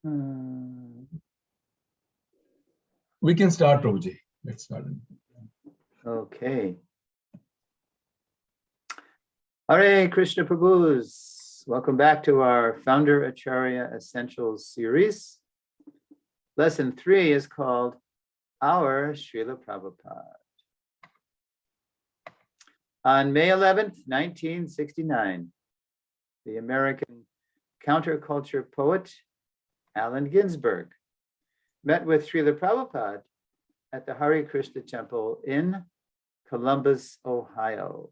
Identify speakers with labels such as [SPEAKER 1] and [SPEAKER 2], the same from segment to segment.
[SPEAKER 1] We can start, Prabhuji. Let's start.
[SPEAKER 2] Okay. Hare Krishna Prabhus. Welcome back to our Founder Acharya Essentials series. Lesson 3 is called Our Srila Prabhupada. On May 11th, 1969, the American counterculture poet Allen Ginsberg met with Srila Prabhupada at the Hare Krishna Temple in Columbus, Ohio.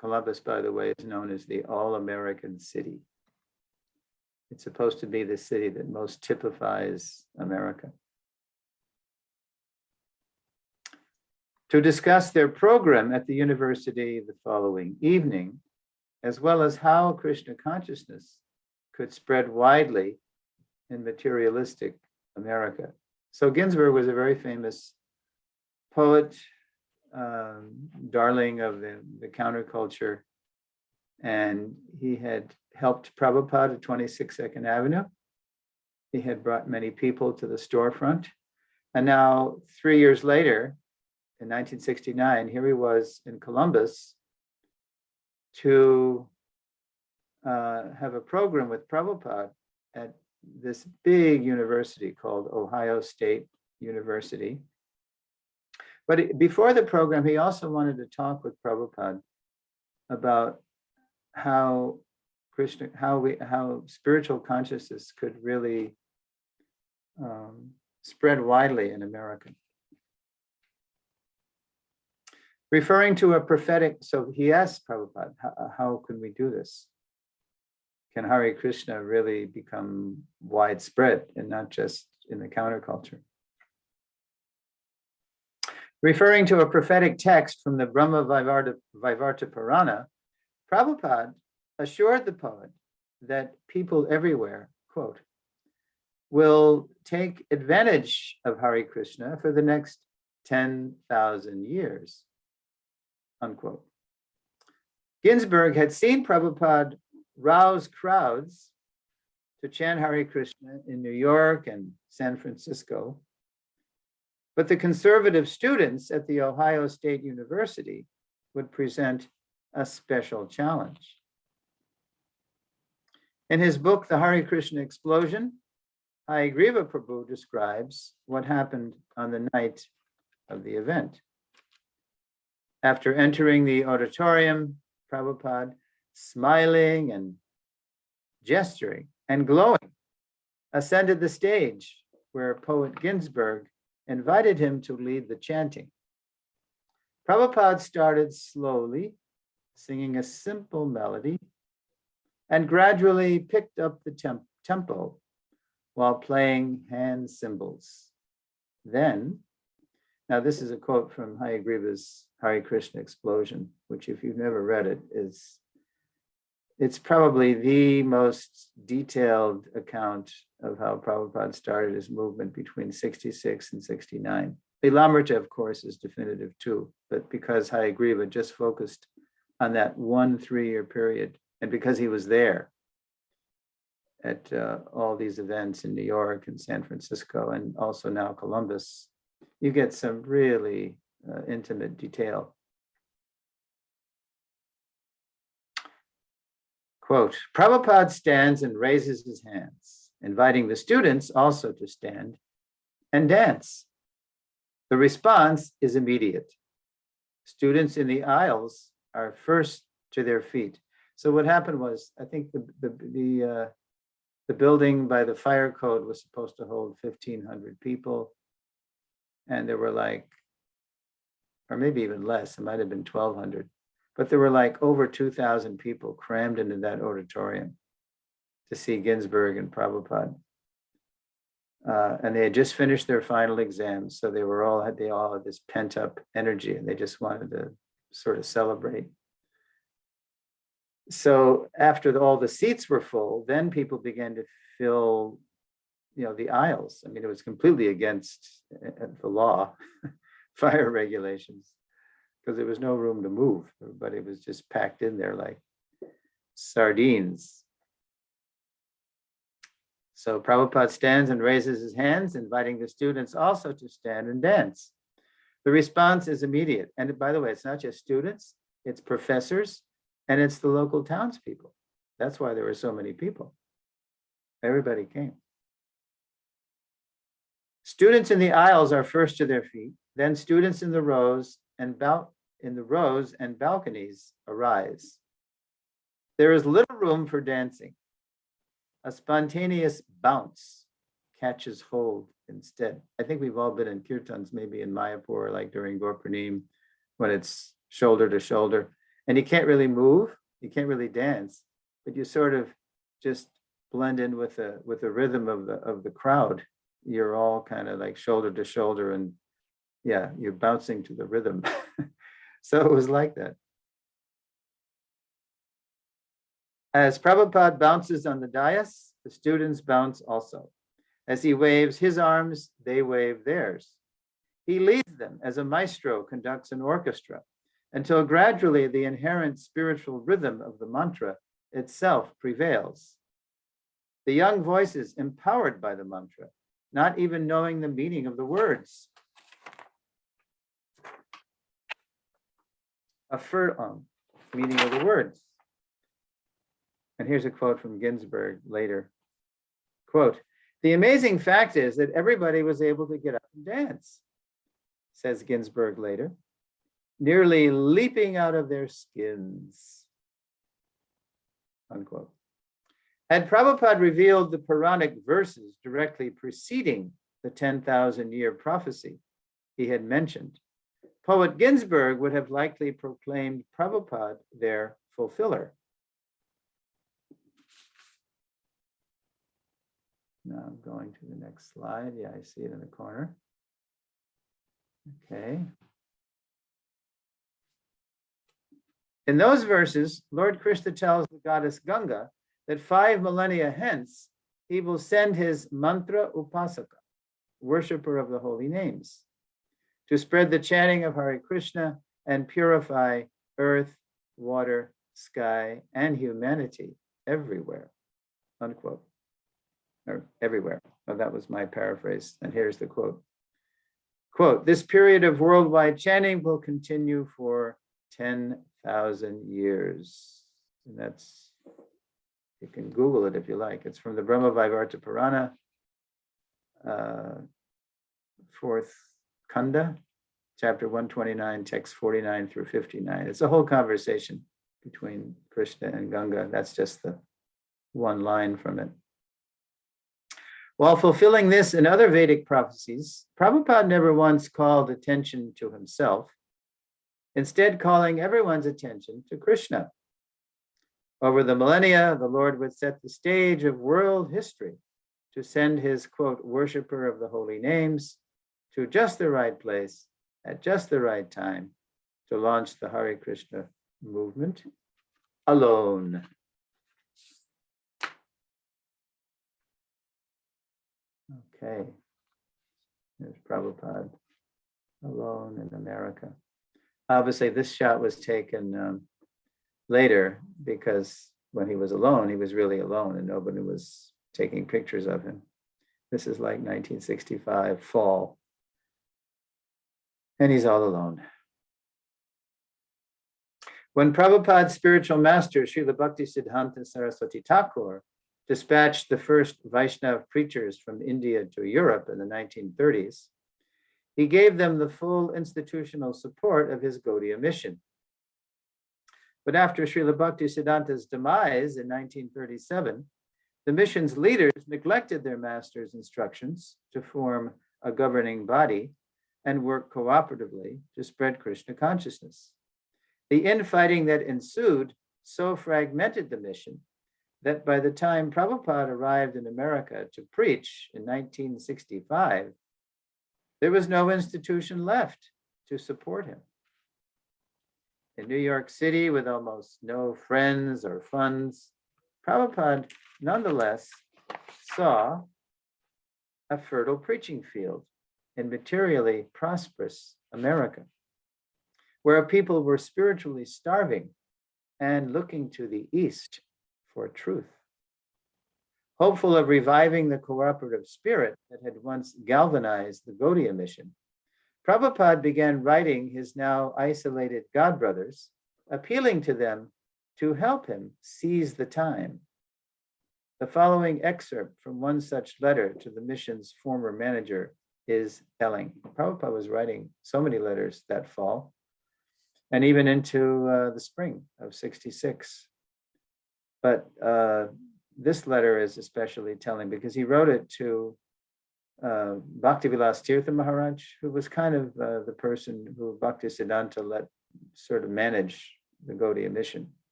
[SPEAKER 2] Columbus, by the way, is known as the All-American City. It's supposed to be the city that most typifies America. To discuss their program at the university the following evening, as well as how Krishna consciousness could spread widely in materialistic America. So Ginsberg was a very famous poet, darling of the counterculture, and he had helped Prabhupada at 26 Second Avenue. He had brought many people to the storefront. And now 3 years later, in 1969, here he was in Columbus to have a program with Prabhupada at this big university called Ohio State University. But before the program, he also wanted to talk with Prabhupada about how spiritual consciousness could really spread widely in America. Referring to a prophetic, so he asked Prabhupada, how can we do this? Can Hare Krishna really become widespread and not just in the counterculture? Referring to a prophetic text from the Brahma Vaivarta Purana, Prabhupada assured the poet that people everywhere, quote, will take advantage of Hare Krishna for the next 10,000 years, unquote. Ginsberg had seen Prabhupada rouse crowds to chant Hare Krishna in New York and San Francisco, but the conservative students at the Ohio State University would present a special challenge. In his book, The Hare Krishna Explosion, Hayagriva Prabhu describes what happened on the night of the event. After entering the auditorium, Prabhupada, smiling and gesturing and glowing, ascended the stage where poet Ginsberg invited him to lead the chanting. Prabhupada started slowly, singing a simple melody, and gradually picked up the tempo while playing hand cymbals. Then, now this is a quote from Hayagriva's Hare Krishna Explosion, which if you've never read it, it's probably the most detailed account of how Prabhupada started his movement between 66 and 69. Lilamrita, of course, is definitive too, but because Hayagriva just focused on that 1 3-year period, and because he was there at all these events in New York and San Francisco, and also now Columbus, you get some really intimate detail. Quote, Prabhupada stands and raises his hands, inviting the students also to stand and dance. The response is immediate. Students in the aisles are first to their feet. So what happened was, I think the building by the fire code was supposed to hold 1,500 people. And there were like, or maybe even less, it might have been 1,200. But there were like over 2,000 people crammed into that auditorium to see Ginsberg and Prabhupada. And they had just finished their final exams. So they all had this pent up energy and they just wanted to sort of celebrate. So after all the seats were full, then people began to fill, the aisles. I mean, it was completely against the law, fire regulations, because there was no room to move. Everybody was just packed in there like sardines. So Prabhupada stands and raises his hands, inviting the students also to stand and dance. The response is immediate. And by the way, it's not just students, it's professors, and it's the local townspeople. That's why there were so many people. Everybody came. Students in the aisles are first to their feet, then students in the rows and balconies arise. There is little room for dancing. A spontaneous bounce catches hold instead. I think we've all been in kirtans, maybe in Mayapur, like during Gurgaon, when it's shoulder to shoulder, and you can't really move, you can't really dance, but you sort of just blend in with the rhythm of the crowd. You're all kind of like shoulder to shoulder, and yeah, you're bouncing to the rhythm. So it was like that. As Prabhupada bounces on the dais, the students bounce also. As he waves his arms, they wave theirs. He leads them as a maestro conducts an orchestra, until gradually the inherent spiritual rhythm of the mantra itself prevails. The young voices empowered by the mantra, not even knowing the meaning of the words. Meaning of the words. And here's a quote from Ginsburg later. Quote, "The amazing fact is that everybody was able to get up and dance," says Ginsburg later, "nearly leaping out of their skins." Unquote. Had Prabhupada revealed the Puranic verses directly preceding the 10,000-year prophecy he had mentioned, poet Ginsburg would have likely proclaimed Prabhupada their fulfiller. Now I'm going to the next slide. Yeah, I see it in the corner. Okay. In those verses, Lord Krishna tells the goddess Ganga that 5 millennia hence, he will send his mantra upasaka, worshipper of the holy names, to spread the chanting of Hare Krishna and purify earth, water, sky, and humanity everywhere. Unquote. Or everywhere. Oh, that was my paraphrase. And here's the quote. Quote, "This period of worldwide chanting will continue for 10,000 years." And that's, you can Google it if you like. It's from the Brahma Vaivarta Purana, 4th Kanda, chapter 129, text 49 through 59. It's a whole conversation between Krishna and Ganga. That's just the one line from it. While fulfilling this and other Vedic prophecies, Prabhupada never once called attention to himself, instead calling everyone's attention to Krishna. Over the millennia, the Lord would set the stage of world history to send his, quote, worshipper of the holy names to just the right place at just the right time to launch the Hare Krishna movement alone. Okay, there's Prabhupada alone in America. Obviously, this shot was taken later because when he was alone, he was really alone and nobody was taking pictures of him. This is like 1965 fall. And he's all alone. When Prabhupada's spiritual master, Srila Bhaktisiddhanta Saraswati Thakur, dispatched the first Vaishnava preachers from India to Europe in the 1930s, he gave them the full institutional support of his Gaudiya mission. But after Srila Bhaktisiddhanta's demise in 1937, the mission's leaders neglected their master's instructions to form a governing body and work cooperatively to spread Krishna consciousness. The infighting that ensued so fragmented the mission that by the time Prabhupada arrived in America to preach in 1965, there was no institution left to support him. In New York City, with almost no friends or funds, Prabhupada nonetheless saw a fertile preaching field in materially prosperous America, where people were spiritually starving and looking to the East for truth. Hopeful of reviving the cooperative spirit that had once galvanized the Gaudiya mission, Prabhupada began writing his now isolated godbrothers, appealing to them to help him seize the time. The following excerpt from one such letter to the mission's former manager is telling. Prabhupada was writing so many letters that fall, and even into the spring of '66. But this letter is especially telling because he wrote it to Bhaktivilas Tirtha Maharaj, who was kind of the person who Bhaktisiddhanta let sort of manage the Gaudiya mission.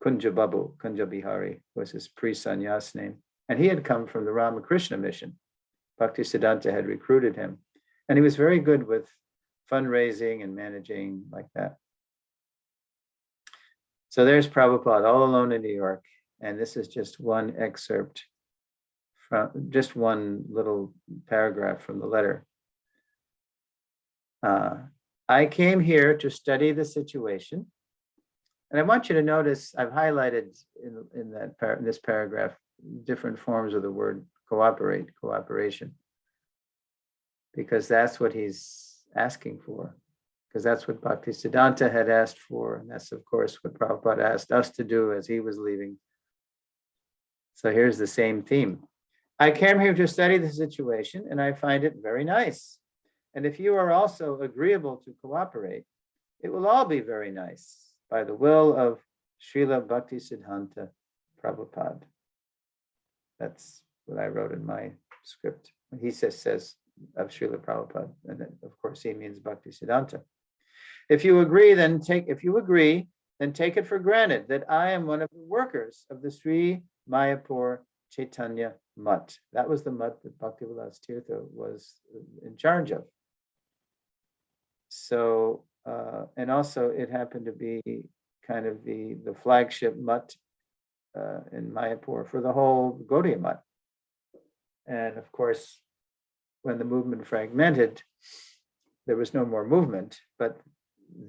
[SPEAKER 2] Kunja Babu, Kunja Bihari was his pre-sannyas name. And he had come from the Ramakrishna mission. Bhaktisiddhanta had recruited him. And he was very good with fundraising and managing like that. So there's Prabhupada all alone in New York. And this is just one excerpt from just one little paragraph from the letter. I came here to study the situation. And I want you to notice I've highlighted in this paragraph different forms of the word cooperate, cooperation, because that's what he's asking for, because that's what Bhaktisiddhanta had asked for. And that's, of course, what Prabhupada asked us to do as he was leaving. So here's the same theme. I came here to study the situation, and I find it very nice. And if you are also agreeable to cooperate, it will all be very nice by the will of Srila Bhaktisiddhanta Prabhupada. That's what I wrote in my script. He says of Srila Prabhupada, and then, of course, he means Bhaktisiddhanta. If you agree, then take it for granted that I am one of the workers of the Sri Mayapur Chaitanya Mutt. That was the mutt that Bhaktivilas Tirtha was in charge of. So, and also it happened to be kind of the flagship mutt in Mayapur for the whole Gaudiya mutt. And of course, when the movement fragmented, there was no more movement, but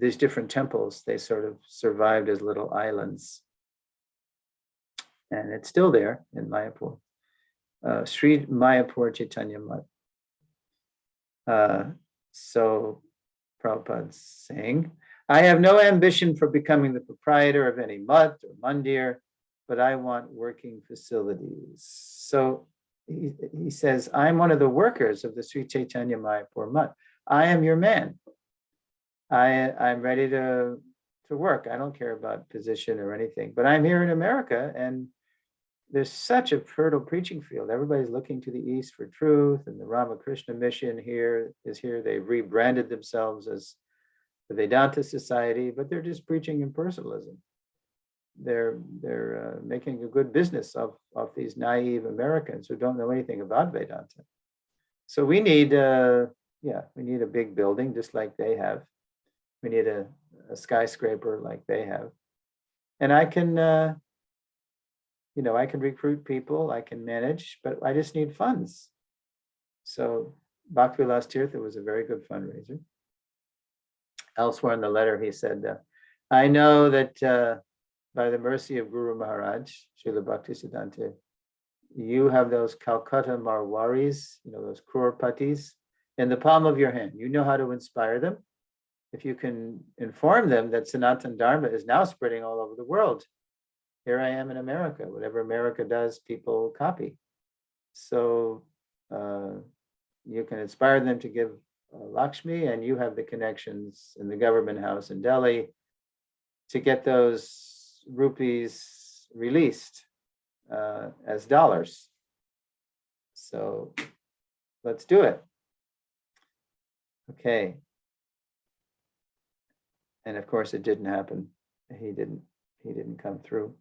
[SPEAKER 2] these different temples, they sort of survived as little islands. And it's still there in Mayapur. Sri Mayapur Chaitanya Mutt. So Prabhupada's saying, I have no ambition for becoming the proprietor of any mutt or mandir, but I want working facilities. So he says, I'm one of the workers of the Sri Chaitanya Mayapur Mutt. I am your man. I'm ready to work. I don't care about position or anything, but I'm here in America, and there's such a fertile preaching field. Everybody's looking to the East for truth, and the Ramakrishna mission is here. They've rebranded themselves as the Vedanta Society, but they're just preaching impersonalism. They're making a good business of these naive Americans who don't know anything about Vedanta. So we need a big building just like they have. We need a skyscraper like they have. And I can I can recruit people, I can manage, but I just need funds. So Bhaktivilas Tirtha was a very good fundraiser. Elsewhere in the letter, he said, I know that by the mercy of Guru Maharaj, Srila Bhaktisiddhanta, you have those Calcutta Marwaris, those Crorpatis, in the palm of your hand. You know how to inspire them. If you can inform them that Sanatana Dharma is now spreading all over the world. Here I am in America. Whatever America does, people copy. So you can inspire them to give Lakshmi, and you have the connections in the government house in Delhi to get those rupees released as dollars. So let's do it. Okay. And of course, it didn't happen. He didn't come through.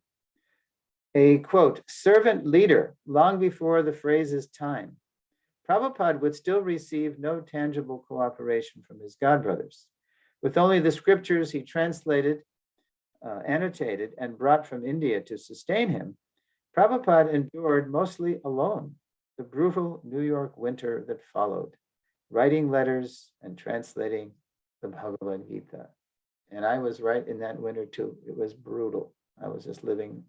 [SPEAKER 2] A quote, servant leader, long before the phrase's time, Prabhupada would still receive no tangible cooperation from his godbrothers. With only the scriptures he translated, annotated, and brought from India to sustain him, Prabhupada endured mostly alone the brutal New York winter that followed, writing letters and translating the Bhagavad Gita. And I was right in that winter too. It was brutal. I was just living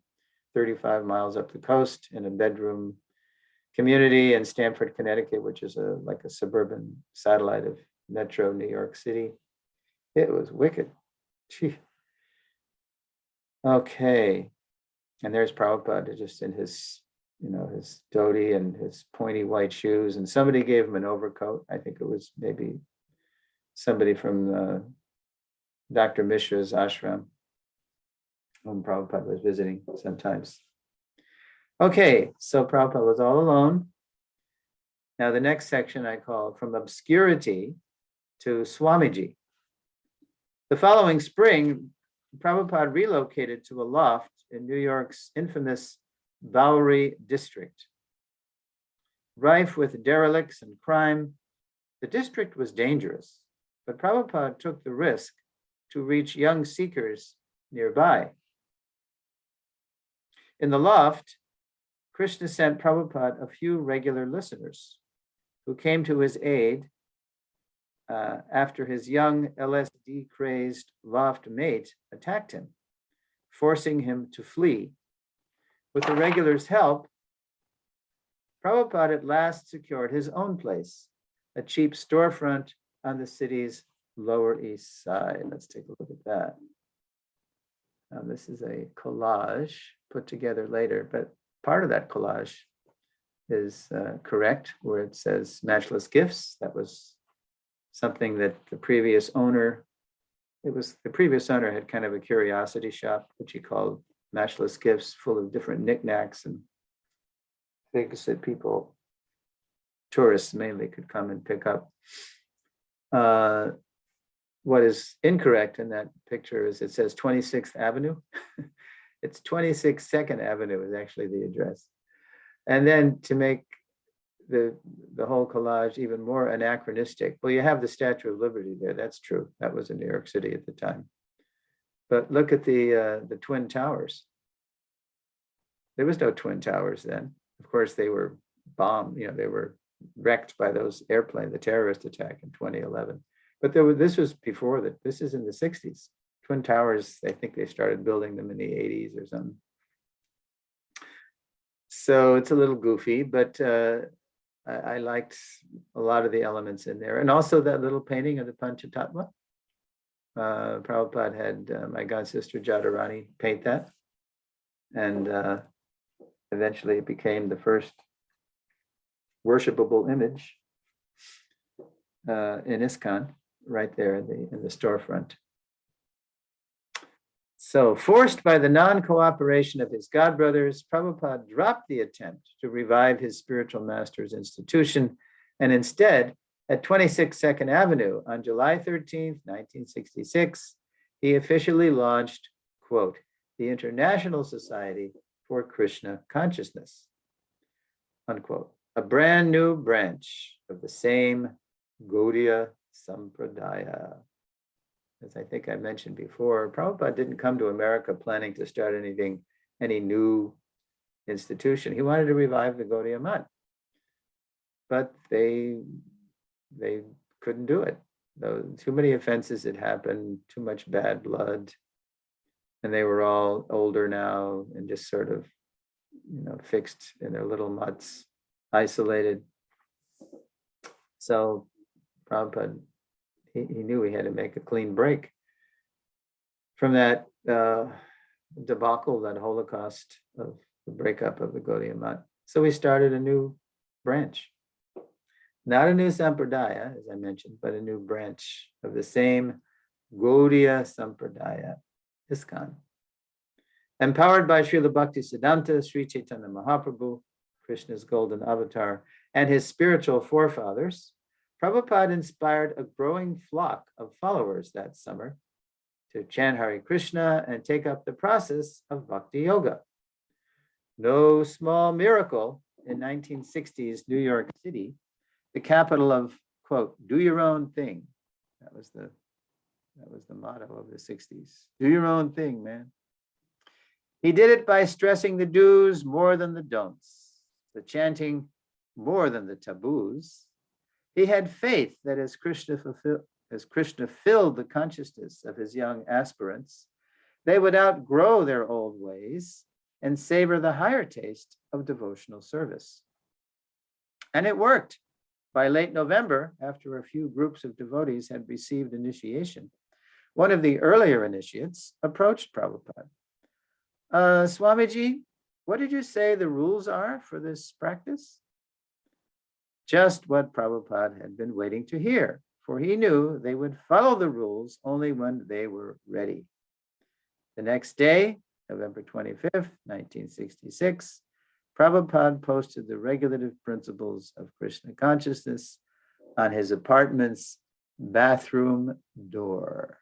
[SPEAKER 2] 35 miles up the coast in a bedroom community in Stamford, Connecticut, which is like a suburban satellite of Metro New York City. It was wicked. Gee. Okay. And there's Prabhupada just in his, his dhoti and his pointy white shoes. And somebody gave him an overcoat. I think it was maybe somebody from Dr. Mishra's ashram, whom Prabhupada was visiting sometimes. Okay, so Prabhupada was all alone. Now the next section I call From Obscurity to Swamiji. The following spring, Prabhupada relocated to a loft in New York's infamous Bowery district. Rife with derelicts and crime, the district was dangerous, but Prabhupada took the risk to reach young seekers nearby. In the loft, Krishna sent Prabhupada a few regular listeners who came to his aid after his young LSD-crazed loft mate attacked him, forcing him to flee. With the regulars' help, Prabhupada at last secured his own place, a cheap storefront on the city's Lower East Side. Let's take a look at that. Now, this is a collage put together later, but part of that collage is correct, where it says matchless gifts. That was something that the previous owner had kind of a curiosity shop, which he called matchless gifts, full of different knickknacks and things that tourists mainly, could come and pick up. What is incorrect in that picture is it says 26th Avenue. It's 26th Avenue is actually the address. And then to make the whole collage even more anachronistic, well, you have the Statue of Liberty there. That's true. That was in New York City at the time. But look at the Twin Towers. There was no Twin Towers then. Of course, they were bombed. They were wrecked by those airplanes, the terrorist attack in 2011. But this was before that. This is in the 60s. Twin Towers, I think they started building them in the 80s or something. So it's a little goofy, but I liked a lot of the elements in there. And also that little painting of the Panchatattva. Prabhupada had my god sister Jadharani paint that. And eventually it became the first worshipable image in ISKCON, right there in the storefront. So, forced by the non-cooperation of his godbrothers, Prabhupada dropped the attempt to revive his spiritual master's institution, and instead, at 26 2nd Avenue on July 13th, 1966, he officially launched, quote, the International Society for Krishna Consciousness, unquote, a brand new branch of the same Gaudiya Sampradaya. As I think I mentioned before, Prabhupada didn't come to America planning to start any new institution. He wanted to revive the Gaudiya Math, but they couldn't do it. Too many offenses had happened, too much bad blood, and they were all older now and just sort of, fixed in their little mutts, isolated. So Prabhupada, he knew he had to make a clean break from that debacle, that Holocaust of the breakup of the Gaudiya Math. So we started a new branch. Not a new Sampradaya, as I mentioned, but a new branch of the same Gaudiya Sampradaya, ISKCON. Empowered by Srila Bhaktisiddhanta, Sri Chaitanya Mahaprabhu, Krishna's golden avatar, and his spiritual forefathers, Prabhupada inspired a growing flock of followers that summer to chant Hare Krishna and take up the process of Bhakti Yoga. No small miracle in 1960s New York City, the capital of, quote, do your own thing. That was the motto of the 60s. Do your own thing, man. He did it by stressing the do's more than the don'ts, the chanting more than the taboos. He had faith that as Krishna filled the consciousness of his young aspirants, they would outgrow their old ways and savor the higher taste of devotional service. And it worked. By late November, after a few groups of devotees had received initiation, one of the earlier initiates approached Prabhupada. Swamiji, what did you say the rules are for this practice? Just what Prabhupada had been waiting to hear, for he knew they would follow the rules only when they were ready. The next day, November 25th, 1966, Prabhupada posted the regulative principles of Krishna consciousness on his apartment's bathroom door,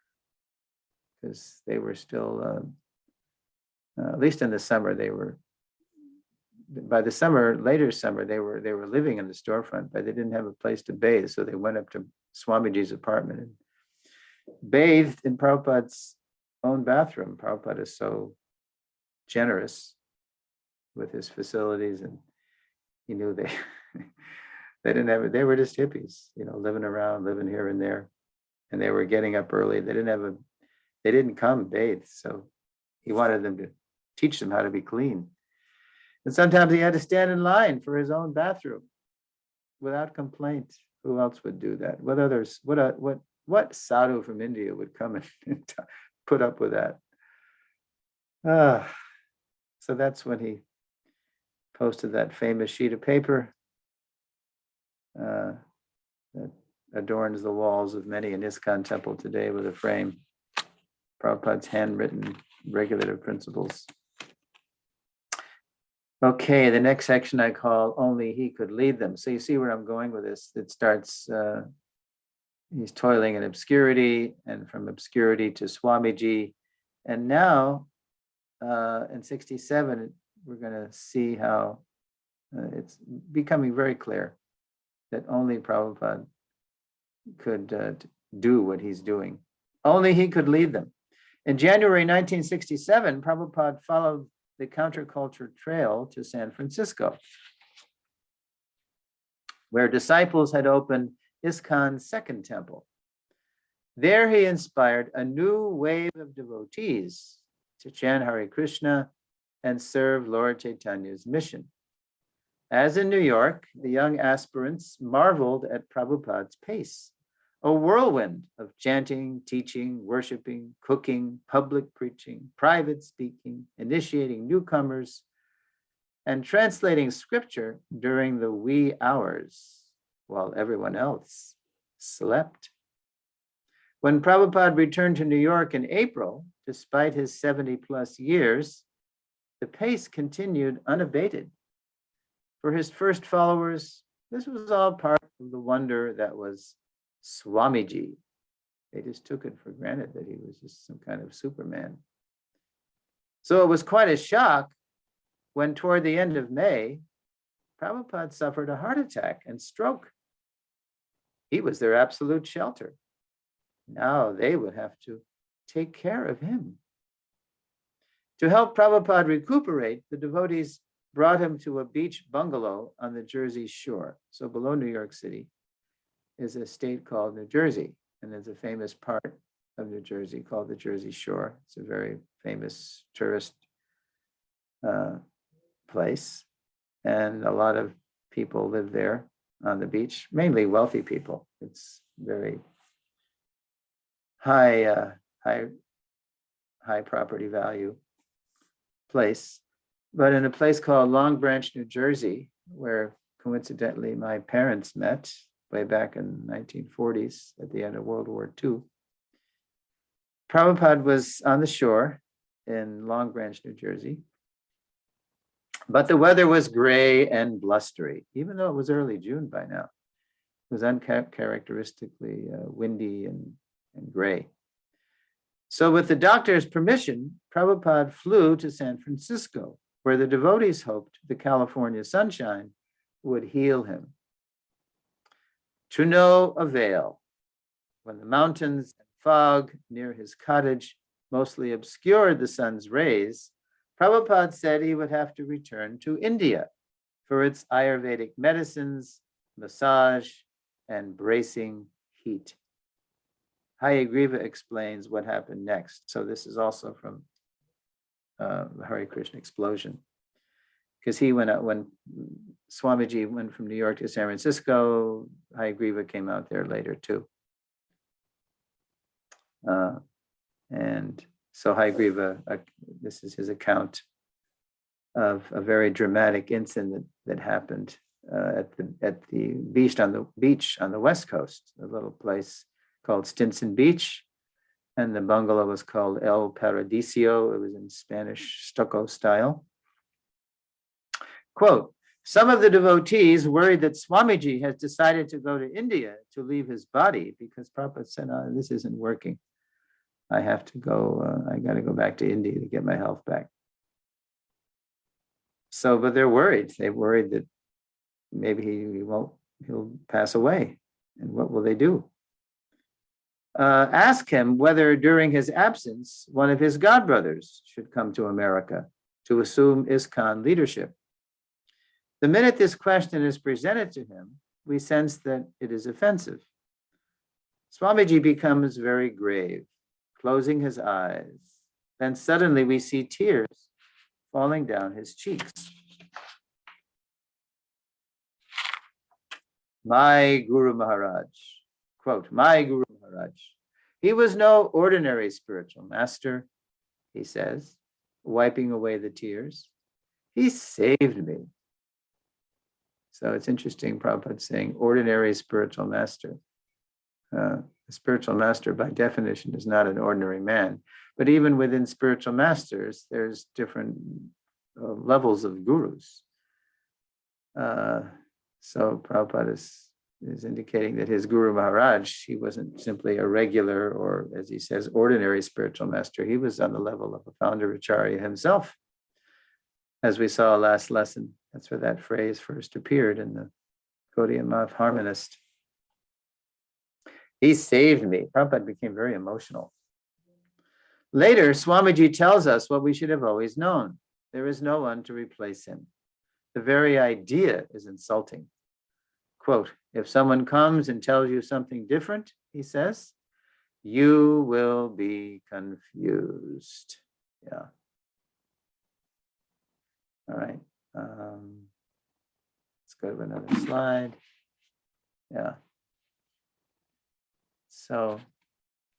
[SPEAKER 2] because they were still, at least in the summer, by the summer, later summer, they were living in the storefront, but they didn't have a place to bathe. So they went up to Swamiji's apartment and bathed in Prabhupada's own bathroom. Prabhupada is so generous with his facilities, and he knew they didn't have it. They were just hippies, living around, living here and there, and they were getting up early. They didn't come bathe. So he wanted them to teach them how to be clean. And sometimes he had to stand in line for his own bathroom without complaint. Who else would do that? What sadhu from India would come and put up with that? So that's when he posted that famous sheet of paper that adorns the walls of many an ISKCON temple today with a frame. Prabhupada's handwritten regulative principles. Okay, the next section I call Only He Could Lead Them. So you see where I'm going with this. It starts, he's toiling in obscurity, and from obscurity to Swamiji. And now in 67, we're going to see how it's becoming very clear that only Prabhupada could do what he's doing. Only he could lead them. In January 1967, Prabhupada followed the counterculture trail to San Francisco, where disciples had opened ISKCON's second temple. There he inspired a new wave of devotees to chant Hare Krishna and serve Lord Chaitanya's mission. As in New York, the young aspirants marveled at Prabhupada's pace, a whirlwind of chanting, teaching, worshiping, cooking, public preaching, private speaking, initiating newcomers, and translating scripture during the wee hours while everyone else slept. When Prabhupada returned to New York in April, despite his 70+ years, the pace continued unabated. For his first followers, this was all part of the wonder that was Swamiji. They just took it for granted that he was just some kind of Superman. So it was quite a shock when toward the end of May, Prabhupada suffered a heart attack and stroke. He was their absolute shelter. Now they would have to take care of him. To help Prabhupada recuperate, the devotees brought him to a beach bungalow on the Jersey shore. So below New York City is a state called New Jersey, and there's a famous part of New Jersey called the Jersey Shore. It's a very famous tourist place, and a lot of people live there on the beach, mainly wealthy people. It's very high property value place. But in a place called Long Branch, New Jersey, where coincidentally my parents met way back in the 1940s at the end of World War II, Prabhupada was on the shore in Long Branch, New Jersey. But the weather was gray and blustery, even though it was early June by now. It was uncharacteristically windy and gray. So with the doctor's permission, Prabhupada flew to San Francisco, where the devotees hoped the California sunshine would heal him. To no avail. When the mountains and fog near his cottage mostly obscured the sun's rays, Prabhupada said he would have to return to India for its Ayurvedic medicines, massage, and bracing heat. Hayagriva explains what happened next. So this is also from the Hare Krishna explosion. Because he went out when Swamiji went from New York to San Francisco, Hayagriva came out there later too. And so Hayagriva, this is his account of a very dramatic incident that happened at the beach on the West Coast, a little place called Stinson Beach, and the bungalow was called El Paradiso. It was in Spanish stucco style. Quote, some of the devotees worried that Swamiji has decided to go to India to leave his body because Prabhupada said, oh, this isn't working. I have to go, I got to go back to India to get my health back. So, but they're worried. They're worried that maybe he'll pass away. And what will they do? Ask him whether during his absence, one of his godbrothers should come to America to assume ISKCON leadership. The minute this question is presented to him, we sense that it is offensive. Swamiji becomes very grave, closing his eyes. Then suddenly we see tears falling down his cheeks. My Guru Maharaj, quote, my Guru Maharaj, he was no ordinary spiritual master, he says, wiping away the tears. He saved me. So it's interesting, Prabhupada saying ordinary spiritual master. A spiritual master, by definition, is not an ordinary man. But even within spiritual masters, there's different levels of gurus. So Prabhupada is indicating that his Guru Maharaj, he wasn't simply a regular or, as he says, ordinary spiritual master. He was on the level of a founder Acharya himself. As we saw last lesson, that's where that phrase first appeared in the Gaudiya Math Harmonist. He saved me. Prabhupada became very emotional. Later, Swamiji tells us what we should have always known. There is no one to replace him. The very idea is insulting. Quote, if someone comes and tells you something different, he says, you will be confused. Yeah. All right. Let's go to another slide. Yeah. So,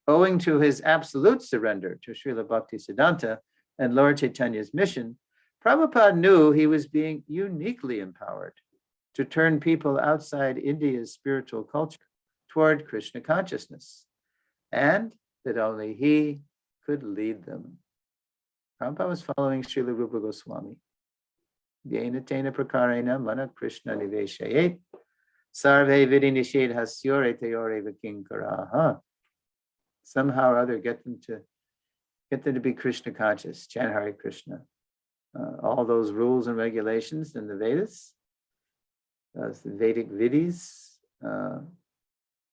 [SPEAKER 2] owing to his absolute surrender to Srila Bhaktisiddhanta and Lord Chaitanya's mission, Prabhupada knew he was being uniquely empowered to turn people outside India's spiritual culture toward Krishna consciousness, and that only he could lead them. Prabhupada was following Srila Rupa Goswami. Yena tena prakarena mana Krishna niveshayet sarve vidi nished hasyore teyore vikinkaraha. Somehow or other get them to be Krishna conscious, chant Hare Krishna. All those rules and regulations in the Vedas, the Vedic vidis,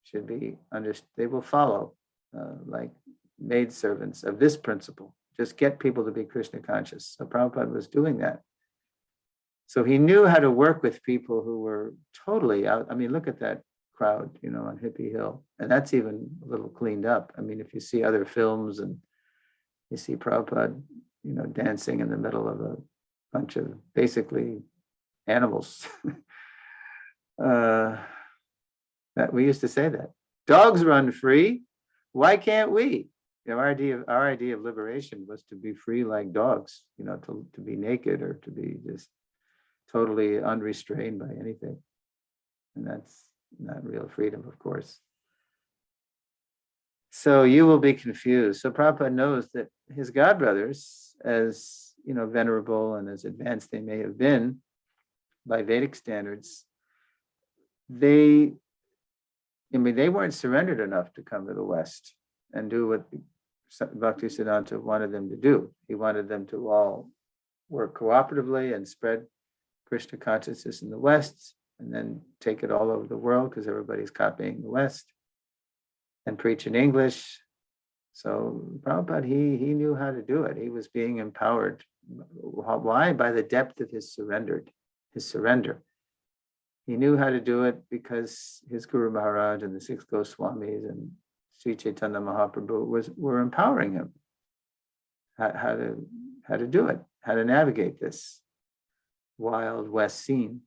[SPEAKER 2] should be understood. They will follow like maidservants of this principle. Just get people to be Krishna conscious. So Prabhupada was doing that. So he knew how to work with people who were totally out. I mean, look at that crowd, on Hippie Hill. And that's even a little cleaned up. I mean, if you see other films and you see Prabhupada, dancing in the middle of a bunch of basically animals. That we used to say that. Dogs run free. Why can't we? Our idea of liberation was to be free like dogs, to be naked or to be just totally unrestrained by anything. And that's not real freedom, of course. So you will be confused. So Prabhupada knows that his godbrothers, as venerable and as advanced they may have been by Vedic standards, they weren't surrendered enough to come to the West and do what Bhaktisiddhanta wanted them to do. He wanted them to all work cooperatively and spread Krishna consciousness in the West, and then take it all over the world because everybody's copying the West, and preach in English. So Prabhupada, he knew how to do it. He was being empowered. Why? By the depth of his surrender. He knew how to do it because his Guru Maharaj and the six Goswamis and Sri Chaitanya Mahaprabhu were empowering him how to how to do it, how to navigate this Wild West scene.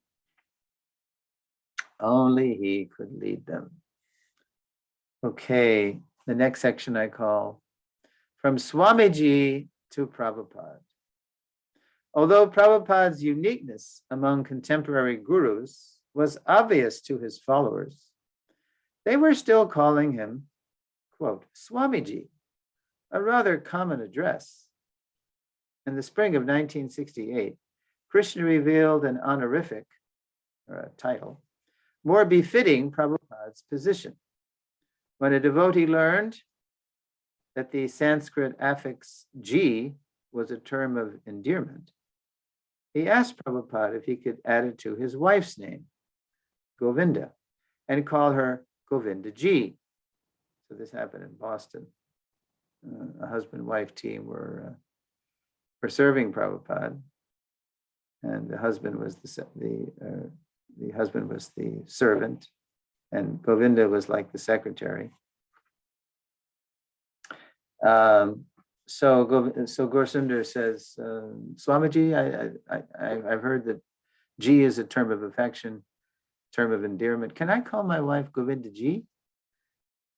[SPEAKER 2] Only he could lead them. Okay, the next section I call From Swamiji to Prabhupada. Although Prabhupada's uniqueness among contemporary gurus was obvious to his followers, they were still calling him, quote, Swamiji, a rather common address. In the spring of 1968, Krishna revealed an honorific, or a title, more befitting Prabhupada's position. When a devotee learned that the Sanskrit affix ji was a term of endearment, he asked Prabhupada if he could add it to his wife's name, Govinda, and call her Govinda ji. So this happened in Boston. A husband-wife team were serving Prabhupada, and the husband was the husband was the servant, and Govinda was like the secretary. So Gaurasundar says, Swamiji, I've heard that ji is a term of affection, term of endearment. Can I call my wife Govinda ji?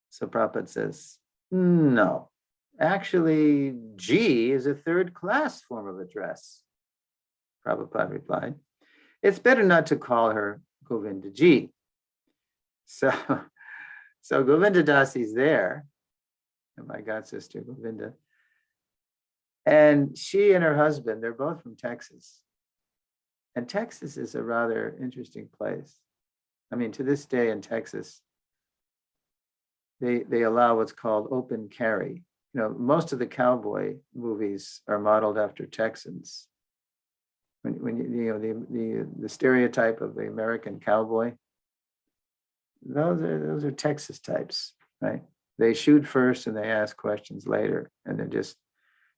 [SPEAKER 2] So Prabhupada says, no. Actually, ji is a third-class form of address. Prabhupada replied, it's better not to call her Govinda ji. So Govinda Dasi's there, and my god sister Govinda, and she and her husband, they're both from Texas. And Texas is a rather interesting place. I mean, to this day in Texas, they allow what's called open carry. You know, most of the cowboy movies are modeled after Texans. When you know the stereotype of the American cowboy, those are Texas types, right? They shoot first and they ask questions later, and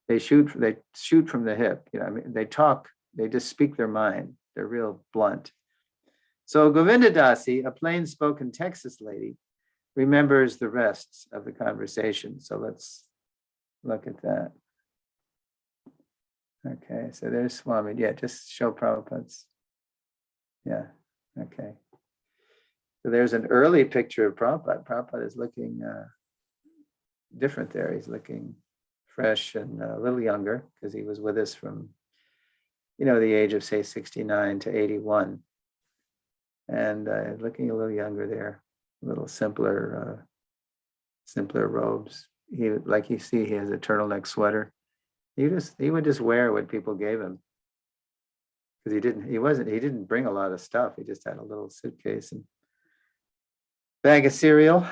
[SPEAKER 2] they shoot from the hip. You know, I mean, they talk, they just speak their mind. They're real blunt. So Govinda Dasi, a plain-spoken Texas lady, remembers the rest of the conversation. So let's look at that. Okay, so there's Swami. Yeah, just show Prabhupada's. Yeah, okay. So there's an early picture of Prabhupada. Prabhupada is looking different there. He's looking fresh and a little younger because he was with us from, you know, the age of, say, 69 to 81. And looking a little younger there, a little simpler robes. He, like you see, he has a turtleneck sweater. He would just wear what people gave him, because he didn't bring a lot of stuff. He just had a little suitcase and bag of cereal.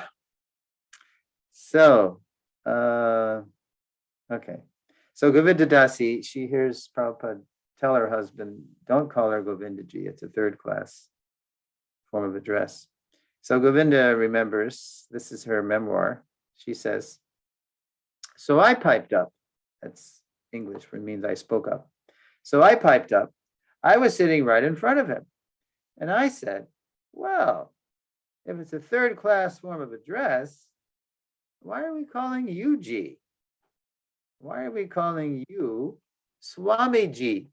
[SPEAKER 2] So, okay. So Govinda Dasi, she hears Prabhupada tell her husband, don't call her Govindaji. It's a third-class form of address. So Govinda remembers, this is her memoir. She says, so I piped up. That's English for means I spoke up. So I piped up. I was sitting right in front of him. And I said, well, if it's a third-class form of address, why are we calling you G? Why are we calling you Swamiji?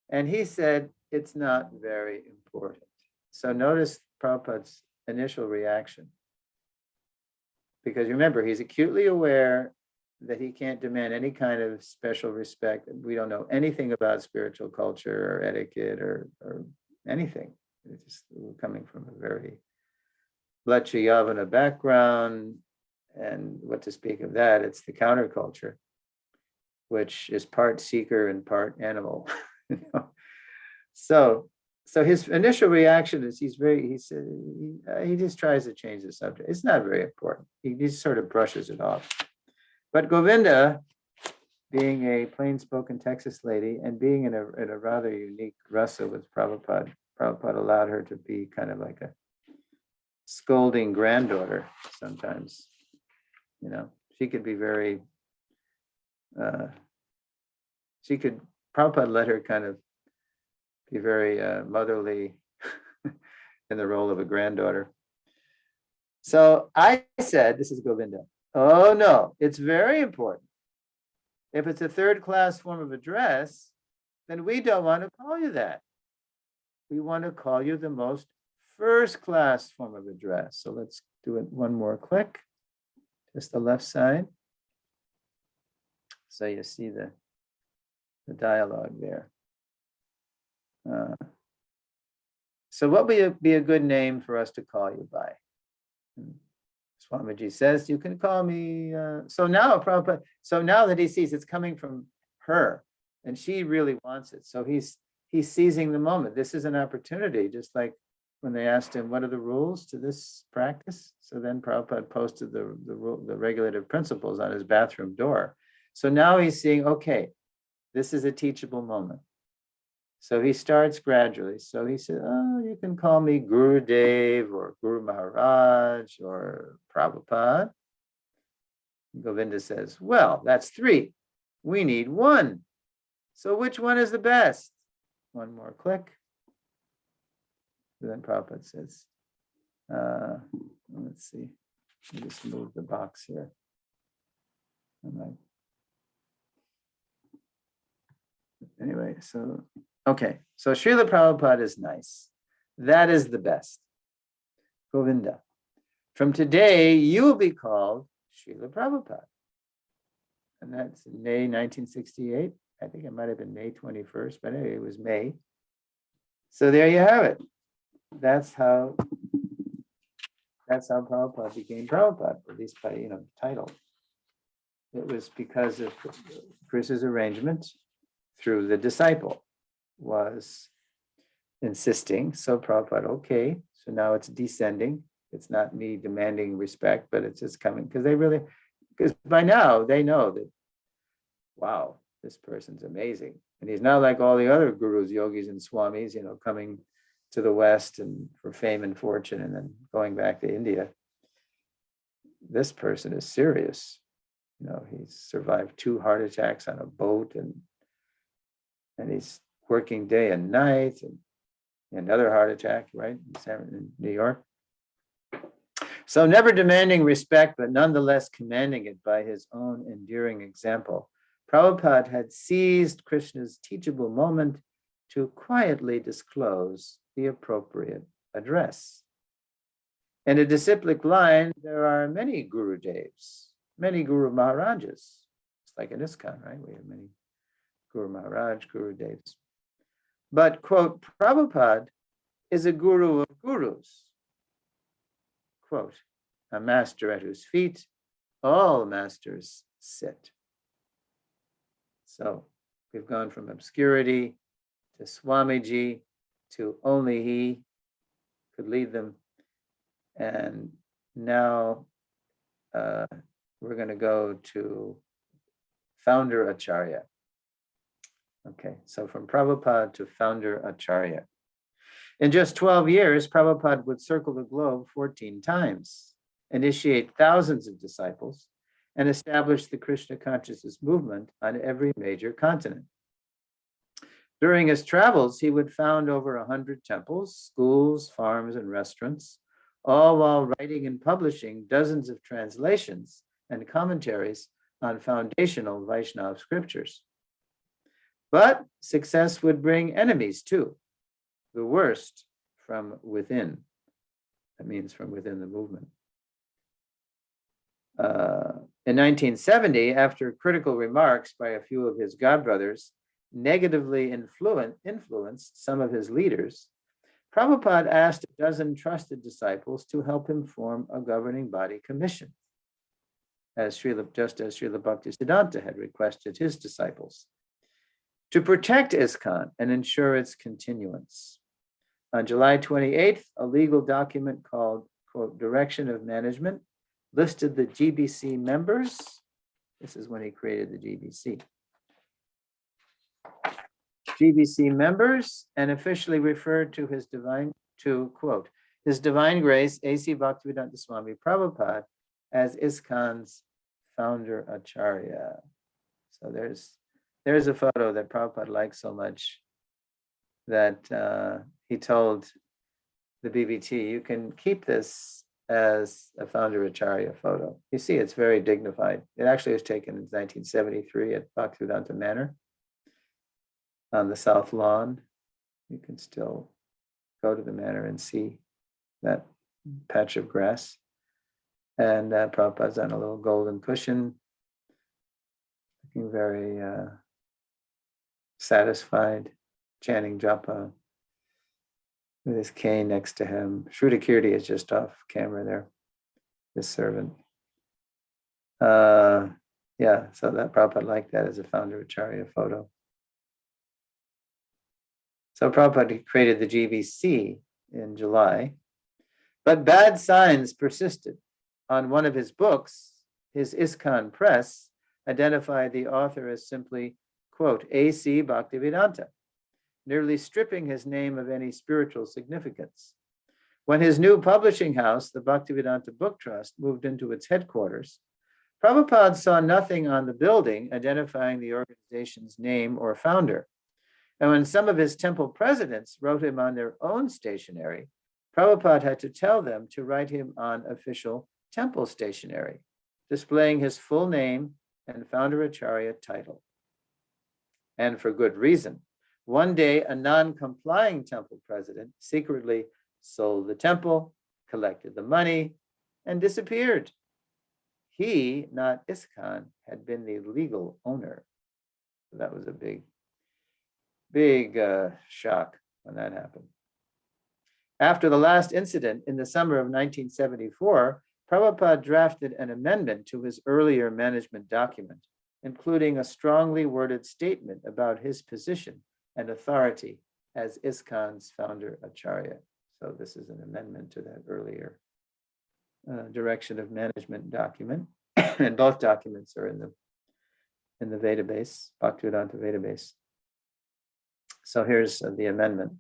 [SPEAKER 2] And he said, it's not very important. So notice Prabhupada's initial reaction. Because remember, he's acutely aware that he can't demand any kind of special respect. We don't know anything about spiritual culture or etiquette or anything. It's just, we're coming from a very Lacha Yavana background. And what to speak of that, it's the counterculture, which is part seeker and part animal. You know? So his initial reaction is he just tries to change the subject. It's not very important. He just sort of brushes it off. But Govinda, being a plain-spoken Texas lady and being in a rather unique rasa with Prabhupada allowed her to be kind of like a scolding granddaughter sometimes. You know, she could be very, Prabhupada let her kind of be very motherly in the role of a granddaughter. So I said, this is Govinda, oh no, it's very important. If it's a third class form of address, then we don't want to call you that. We want to call you the most first class form of address. So let's do it one more click, just the left side. So you see the dialogue there. So what would be a good name for us to call you by? Swamiji says, you can call me. So now that he sees it's coming from her, and she really wants it. So he's seizing the moment. This is an opportunity, just like when they asked him, what are the rules to this practice? So then Prabhupada posted the regulative principles on his bathroom door. So now he's seeing, okay, this is a teachable moment. So he starts gradually. So he said, oh, you can call me Gurudev or Guru Maharaj or Prabhupada. Govinda says, well, that's 3. We need 1. So which one is the best? One more click. And then Prabhupada says, let's see. Let me just move the box here. Anyway, so, okay. So Srila Prabhupada is nice. That is the best. Govinda. From today, you will be called Srila Prabhupada. And that's May 1968. I think it might have been May 21st, but anyway, it was May. So there you have it. That's how Prabhupada became Prabhupada, at least by title. It was because of Krishna's arrangement through the disciple was insisting. So Prabhupada, okay, so now it's descending. It's not me demanding respect, but it's just coming because by now they know that, wow, this person's amazing. And he's not like all the other gurus, yogis, and swamis, coming to the West and for fame and fortune and then going back to India. This person is serious. He's survived 2 heart attacks on a boat and he's working day and night and another heart attack, right? In New York. So never demanding respect, but nonetheless commanding it by his own enduring example. Prabhupada had seized Krishna's teachable moment to quietly disclose the appropriate address. In a disciplic line, there are many Gurudevs, many Guru Maharajas. It's like in ISKCON, right? We have many Guru Maharaj, Gurudevs. But, quote, Prabhupada is a guru of gurus. Quote, a master at whose feet all masters sit. So we've gone from obscurity to Swamiji to only he could lead them. And now we're going to go to founder Acharya. Okay, so from Prabhupada to founder Acharya. In just 12 years, Prabhupada would circle the globe 14 times, initiate thousands of disciples, and establish the Krishna consciousness movement on every major continent. During his travels, he would found over 100 temples, schools, farms, and restaurants, all while writing and publishing dozens of translations and commentaries on foundational Vaishnava scriptures. But success would bring enemies too, the worst from within. That means from within the movement. In 1970, after critical remarks by a few of his godbrothers negatively influenced some of his leaders, Prabhupada asked a dozen trusted disciples to help him form a governing body commission, just as Srila Bhaktisiddhanta had requested his disciples, to protect ISKCON and ensure its continuance. On July 28th, a legal document called, quote, Direction of Management listed the GBC members. This is when he created the GBC. GBC members and officially referred to his divine grace, A.C. Bhaktivedanta Swami Prabhupada, as ISKCON's founder Acharya. So there's a photo that Prabhupada liked so much that he told the BBT, you can keep this as a founder Acharya photo. You see, it's very dignified. It actually was taken in 1973 at Bhaktivedanta Manor on the South Lawn. You can still go to the manor and see that patch of grass. And Prabhupada's on a little golden cushion, looking very satisfied, chanting japa with his cane next to him. Shrudakirti is just off camera there, his servant. Yeah, so that Prabhupada liked that as a founder Acharya photo. So Prabhupada created the GBC in July, but bad signs persisted. On one of his books, his ISKCON Press identified the author as simply, quote, A.C. Bhaktivedanta, nearly stripping his name of any spiritual significance. When his new publishing house, the Bhaktivedanta Book Trust, moved into its headquarters, Prabhupada saw nothing on the building identifying the organization's name or founder. And when some of his temple presidents wrote him on their own stationery, Prabhupada had to tell them to write him on official temple stationery, displaying his full name and founder Acharya title. And for good reason. One day, a non-complying temple president secretly sold the temple, collected the money, and disappeared. He, not ISKCON, had been the legal owner. So that was a big shock when that happened. After the last incident in the summer of 1974, Prabhupada drafted an amendment to his earlier management document, including a strongly worded statement about his position and authority as ISKCON's founder Acharya. So this is an amendment to that earlier direction of management document. And both documents are in the Vedabase, Bhaktivedanta Vedabase. So here's the amendment.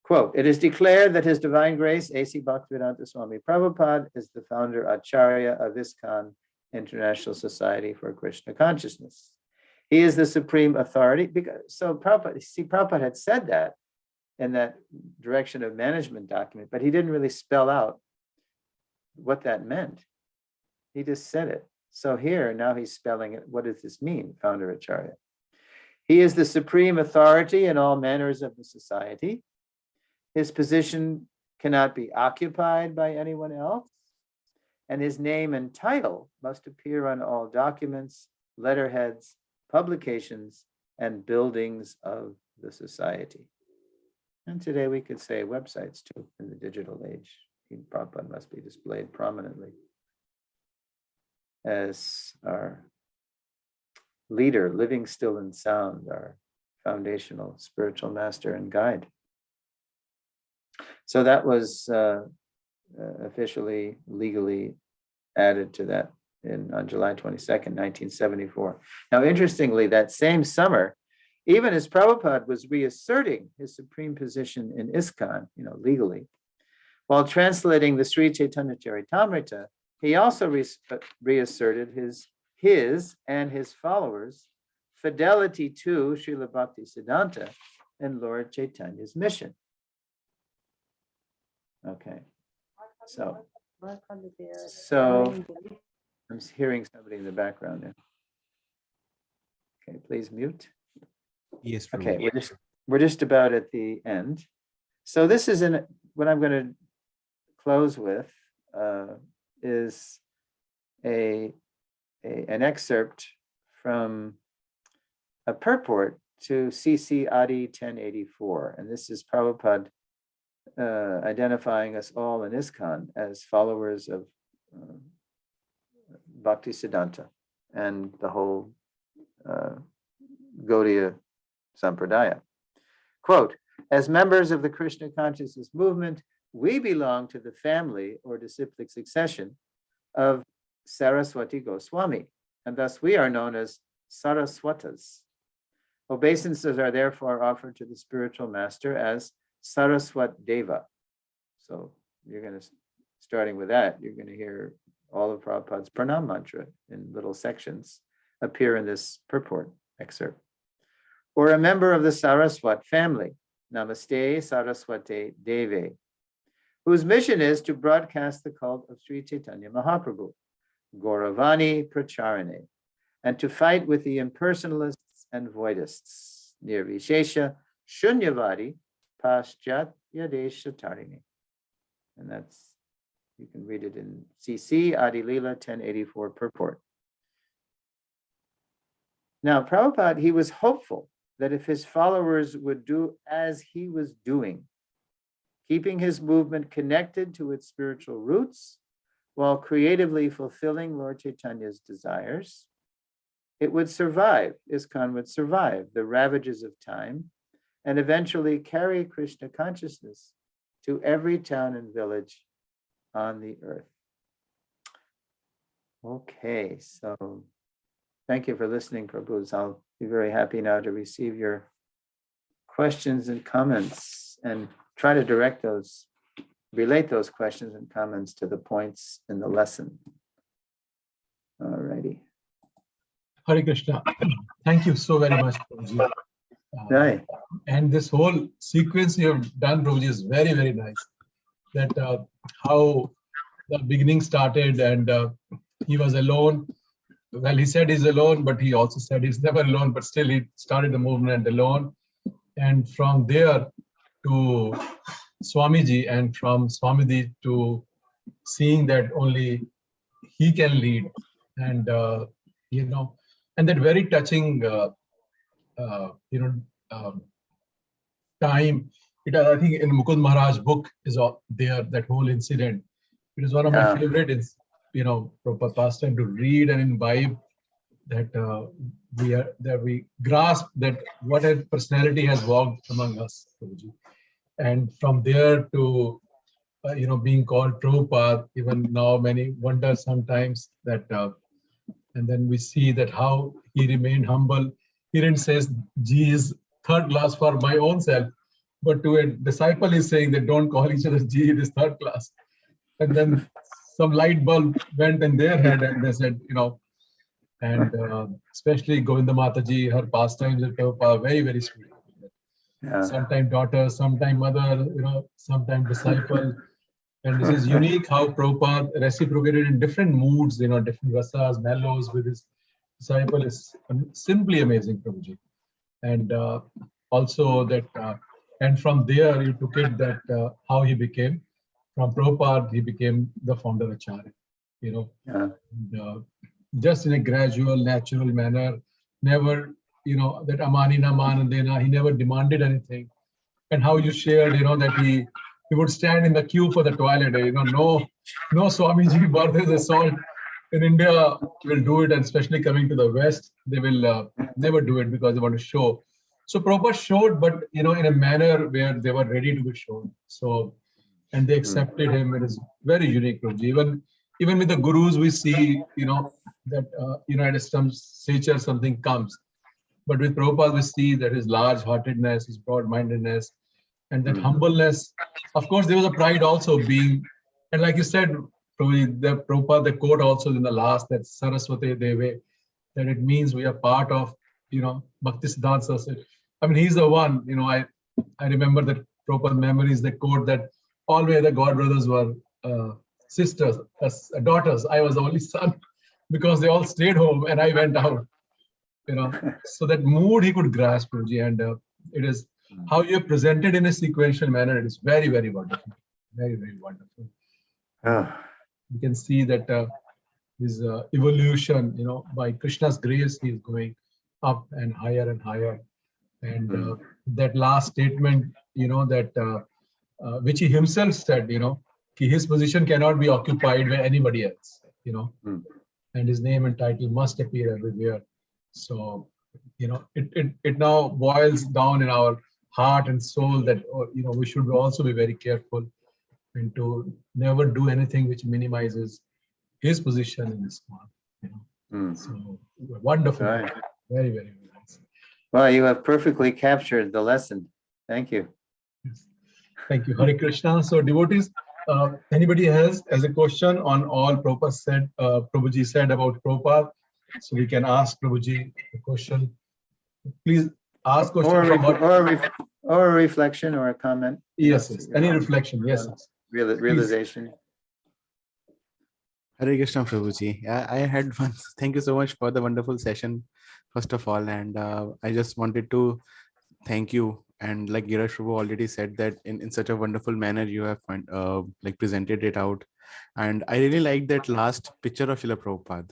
[SPEAKER 2] Quote, it is declared that His Divine Grace, A.C. Bhaktivedanta Swami Prabhupada, is the founder Acharya of ISKCON International Society for Krishna Consciousness. He is the supreme authority. So Prabhupada had said that in that direction of management document, but he didn't really spell out what that meant. He just said it. So here, now he's spelling it. What does this mean, founder Acharya? He is the supreme authority in all manners of the society. His position cannot be occupied by anyone else, and his name and title must appear on all documents, letterheads, publications, and buildings of the society. And today we could say websites too, in the digital age. Prabhupada must be displayed prominently as our leader, living still in sound, our foundational spiritual master and guide. So that was officially, legally added to that on July 22nd, 1974. Now, interestingly, that same summer, even as Prabhupada was reasserting his supreme position in ISKCON, legally, while translating the Sri Chaitanya Charitamrita, he also reasserted his and his followers' fidelity to Srila Bhaktisiddhanta and Lord Chaitanya's mission. Okay, so I'm hearing somebody in the background there. Okay, please mute.
[SPEAKER 3] Yes.
[SPEAKER 2] Okay, we're just about at the end. So this is what I'm going to close with is an excerpt from a purport to CC Adi 1084, and this is Prabhupada identifying us all in ISKCON as followers of Bhaktisiddhanta and the whole Gaudiya Sampradaya. Quote, as members of the Krishna consciousness movement, we belong to the family or disciplic succession of Saraswati Goswami, and thus we are known as Saraswatas. Obeisances are therefore offered to the spiritual master as Saraswat Deva. So you're going to, starting with that, you're going to hear all of Prabhupada's pranam mantra in little sections appear in this purport excerpt. Or a member of the Saraswat family, Namaste Saraswate Deve. whose mission is to broadcast the cult of Sri Chaitanya Mahaprabhu, Gauravani Pracharane, and to fight with the impersonalists and voidists, Nirvishesha Shunyavadi Paschat Yadesha Tarini. And that's, you can read it in CC Adi Lila 1084 purport. Now, Prabhupada, he was hopeful that if his followers would do as he was doing, keeping his movement connected to its spiritual roots while creatively fulfilling Lord Chaitanya's desires, it would survive, ISKCON would survive the ravages of time and eventually carry Krishna consciousness to every town and village on the earth. Okay, so thank you for listening, Prabhus. I'll be very happy now to receive your questions and comments and try to relate those questions and comments to the points in the lesson. All righty.
[SPEAKER 1] Hare Krishna. Thank you so very much, Prabhuji.
[SPEAKER 2] Right.
[SPEAKER 1] And this whole sequence you have done, Prabhuji, is very, very nice. That how the beginning started and he was alone. Well, he said he's alone, but he also said he's never alone, but still he started the movement alone. And from there to Swamiji, and from Swamiji to seeing that only he can lead. And, and that very touching, time. I think in Mukund Maharaj's book is there, that whole incident. It is one of my favorite, Prabhupada pastime to read and imbibe that we grasp that what a personality has walked among us, Prabhuji. And from there to, being called Prabhupada, even now many wonder sometimes that, and then we see that how he remained humble. He didn't say, G is third class for my own self, but to a disciple he's saying that don't call each other G, it is third class. And then some light bulb went in their head and they said, and especially Govinda Mataji, her pastimes at Prabhupada, very, very sweet.
[SPEAKER 2] Yeah.
[SPEAKER 1] Sometimes daughter, sometimes mother, sometimes disciple. And this is unique how Prabhupada reciprocated in different moods, different rasas, mellows with his disciple is simply amazing, Prabhuji. And also that, and from there you took it that how he became, from Prabhupada, he became the founder Acharya, and, just in a gradual, natural manner, never, that Amani na manandena, he never demanded anything. And how you shared, that he would stand in the queue for the toilet, no Swamiji, birth is a salt. In India, will do it, and especially coming to the West, they will never do it because they want to show. So Prabhupada showed, but in a manner where they were ready to be shown. So, and they accepted him. It is very unique, Prabhuji. Even with the gurus, we see, that at some stature something comes. But with Prabhupada, we see that his large-heartedness, his broad-mindedness, and that humbleness. Of course, there was a pride also being, and like you said, the Prabhupada, the quote also in the last, that Saraswati Deve, that it means we are part of, Bhakti Siddhanta Saraswati. I mean, he's the one, I remember that Prabhupada memories, the quote that all my other god brothers were sisters, daughters. I was the only son because they all stayed home and I went out, So that mood he could grasp, Prabhuji, and it is how you are presented in a sequential manner. It is very, very wonderful. Very, very wonderful. You can see that his evolution, by Krishna's grace, he is going up and higher. And that last statement, that which he himself said, his position cannot be occupied by anybody else, and his name and title must appear everywhere. So, it now boils down in our heart and soul that, we should also be very careful and to never do anything which minimizes his position in this one. So wonderful.
[SPEAKER 2] Right.
[SPEAKER 1] Very, very nice.
[SPEAKER 2] Well, you have perfectly captured the lesson. Thank you.
[SPEAKER 1] Yes. Thank you. Hare Krishna. So devotees, anybody has a question on all Prabhuji said about Prabhupada, so we can ask Prabhuji the question. Please ask question
[SPEAKER 2] Or a reflection or a comment.
[SPEAKER 1] Yes. Any reflection? Yes.
[SPEAKER 2] realization.
[SPEAKER 3] Hare Krishna Prabhuji. I had one. Thank you so much for the wonderful session, first of all. And I just wanted to thank you. And like Girash Prabhu already said that in such a wonderful manner you have like presented it out. And I really like that last picture of Srila Prabhupada,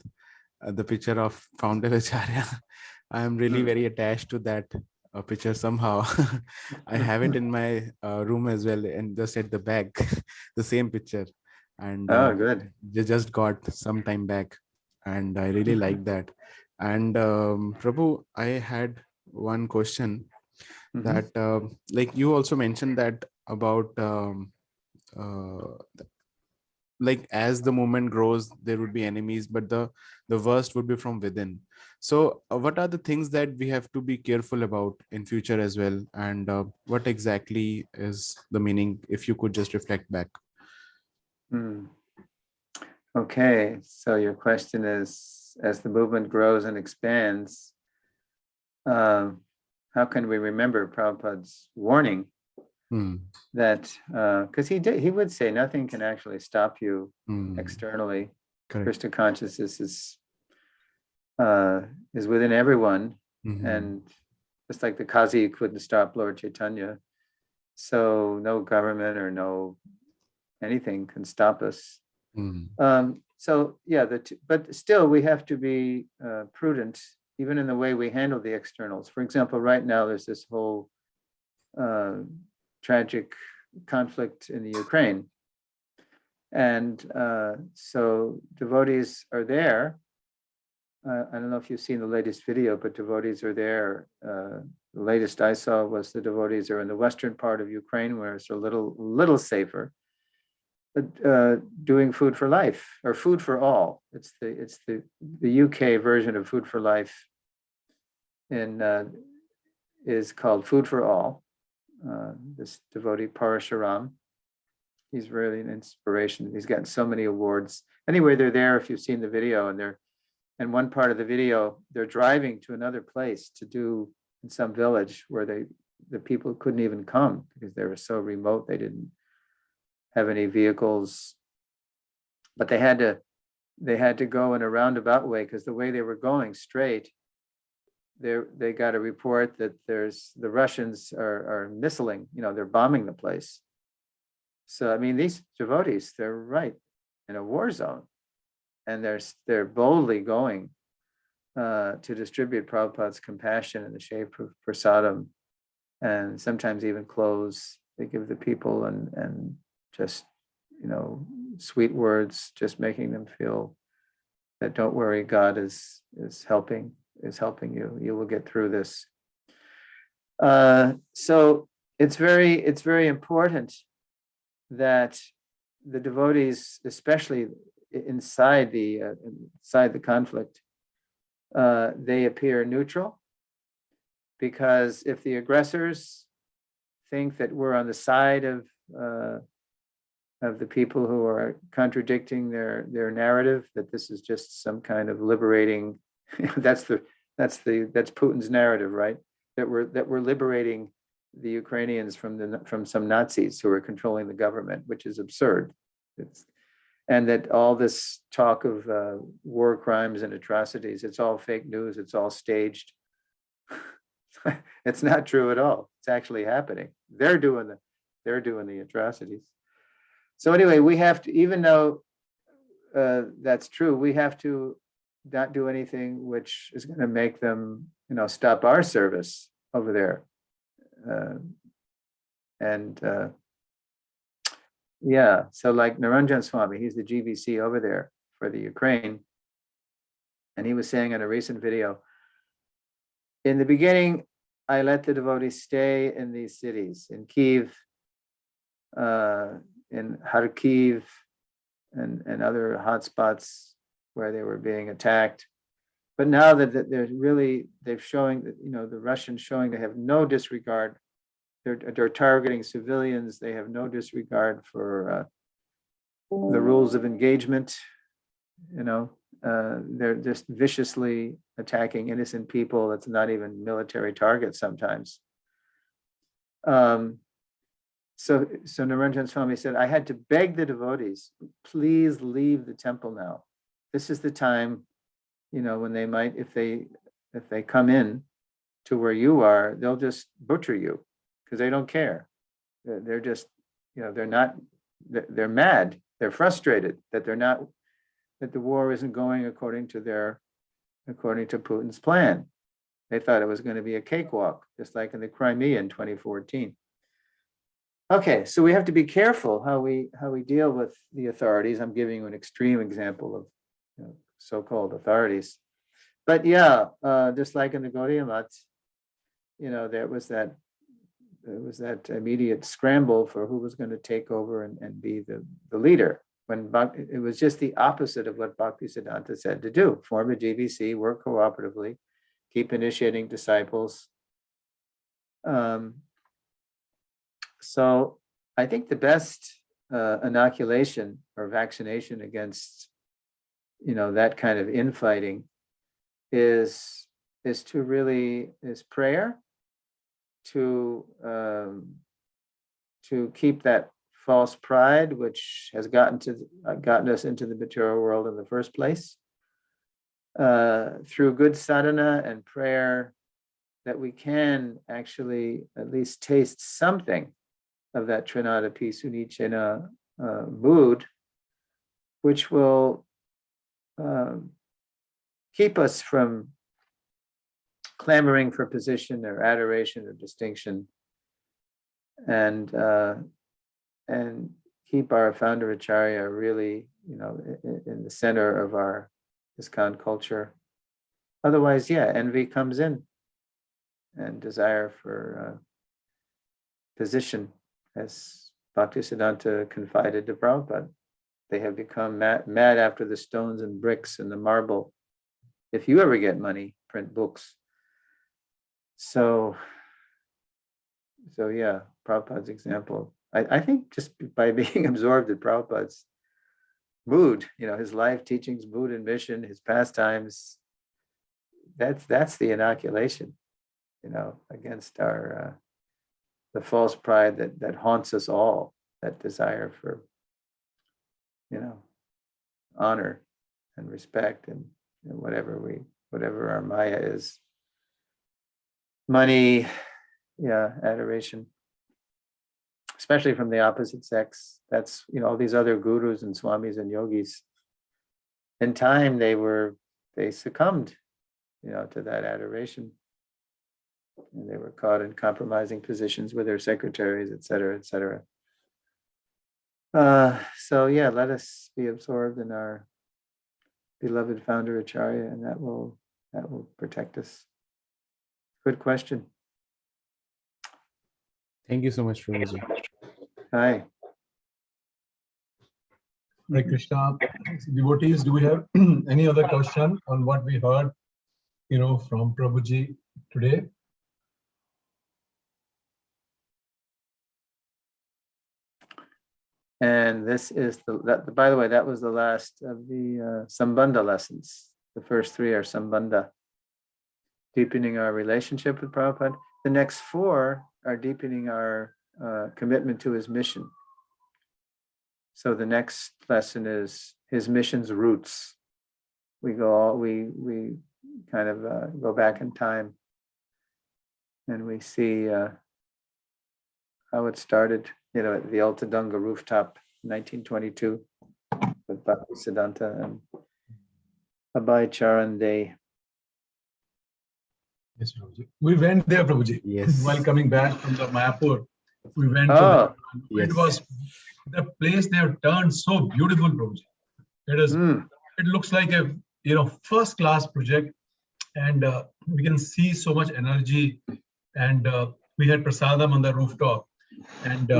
[SPEAKER 3] the picture of founder Acharya. I am really very attached to that picture somehow. I have it in my room as well, and just at the back, the same picture. And
[SPEAKER 2] Oh, good.
[SPEAKER 3] they just got some time back, and I really like that. And Prabhu, I had one question that like you also mentioned that about uh, like as the movement grows there would be enemies, but the worst would be from within. So what are the things that we have to be careful about in future as well, and what exactly is the meaning, if you could just reflect back?
[SPEAKER 2] Okay, so your question is, as the movement grows and expands, how can we remember Prabhupada's warning that, because he would say nothing can actually stop you externally.
[SPEAKER 3] Correct.
[SPEAKER 2] Krishna consciousness is within everyone, and just like the Kazi couldn't stop Lord Chaitanya, so no government or no anything can stop us. So yeah, but still we have to be prudent, even in the way we handle the externals. For example, right now there's this whole tragic conflict in the Ukraine, and so devotees are there. I don't know if you've seen the latest video, but devotees are there. The latest I saw was the devotees are in the western part of Ukraine, where it's a little safer. But doing food for life, or food for all. It's the UK version of food for life, and is called Food for All. This devotee Parashuram, he's really an inspiration. He's gotten so many awards. Anyway, they're there. If you've seen the video, and one part of the video, they're driving to another place to do in some village where the people couldn't even come because they were so remote. They didn't have any vehicles, but they had to go in a roundabout way, because the way they were going straight, they got a report that the Russians are missiling, they're bombing the place. So I mean, these devotees, they're right in a war zone, and they're boldly going to distribute Prabhupada's compassion in the shape of prasadam, and sometimes even clothes. They give the people and just, sweet words, just making them feel that don't worry, God is helping you. You will get through this. So it's very important that the devotees, especially inside the conflict, they appear neutral, because if the aggressors think that we're on the side of the people who are contradicting their narrative, that this is just some kind of liberating, that's Putin's narrative, right? That we're liberating the Ukrainians from some Nazis who are controlling the government, which is absurd. And that all this talk of war crimes and atrocities, it's all fake news, it's all staged. It's not true at all. It's actually happening. They're doing the atrocities. So anyway, we have to, even though that's true, we have to not do anything which is going to make them, stop our service over there. Yeah, so like Naranjan Swami, he's the GBC over there for the Ukraine, and he was saying in a recent video, in the beginning, I let the devotees stay in these cities, in Kiev, in Kharkiv, and other hotspots where they were being attacked. But now that they're showing that, the Russians showing they have no disregard. They're targeting civilians. They have no disregard for the rules of engagement. They're just viciously attacking innocent people. That's not even military targets sometimes. So Niranjan Swami said, I had to beg the devotees, please leave the temple now. This is the time, when they might, if they come in to where you are, they'll just butcher you because they don't care. They're just, they're mad. They're frustrated that that the war isn't going according to Putin's plan. They thought it was going to be a cakewalk, just like in the Crimea in 2014. Okay, so we have to be careful how we deal with the authorities. I'm giving you an extreme example of so-called authorities. But yeah, just like in the Gaudiya Math, there was that immediate scramble for who was going to take over and be the leader. When it was just the opposite of what Bhaktisiddhanta said to do: form a GBC, work cooperatively, keep initiating disciples. So I think the best inoculation or vaccination against that kind of infighting is prayer, to keep that false pride which has gotten us into the material world in the first place, through good sadhana and prayer, that we can actually at least taste something of that Trinadapi Sunichena mood, which will keep us from clamoring for position or adoration or distinction, and keep our founder Acharya really, in the center of our ISKCON culture. Otherwise, envy comes in, and desire for position, as Bhaktisiddhanta confided to Prabhupada. They have become mad after the stones and bricks and the marble. If you ever get money, print books. So yeah, Prabhupada's example. I think just by being absorbed in Prabhupada's mood, his life, teachings, mood and mission, his pastimes, that's the inoculation, against our the false pride that haunts us all, that desire for, honor and respect and whatever our Maya is. Money, adoration, especially from the opposite sex. That's, all these other gurus and swamis and yogis. In time, they succumbed, to that adoration. And they were caught in compromising positions with their secretaries, et cetera, et cetera. So let us be absorbed in our beloved founder Acharya, and that will protect us. Good question.
[SPEAKER 3] Thank you so much, Prabhuji.
[SPEAKER 2] Hi.
[SPEAKER 1] Hare Krishna. Devotees, do we have any other question on what we heard, from Prabhuji today?
[SPEAKER 2] And this is by the way, that was the last of the Sambandha lessons. The first 3 are Sambandha, deepening our relationship with Prabhupada. The next 4 are deepening our commitment to his mission. So the next lesson is his mission's roots. We kind of go back in time, and we see how it started, at the Altadunga rooftop, 1922, with Bhaktisiddhanta and Abhay Charan Day.
[SPEAKER 1] Yes, Prabhuji. We went there, Prabhuji.
[SPEAKER 3] Yes.
[SPEAKER 1] While coming back from the Mayapur, we went
[SPEAKER 2] Oh,
[SPEAKER 1] to it was the place they have turned so beautiful, Prabhuji. It looks like a first class project, and we can see so much energy. And we had prasadam on the rooftop, and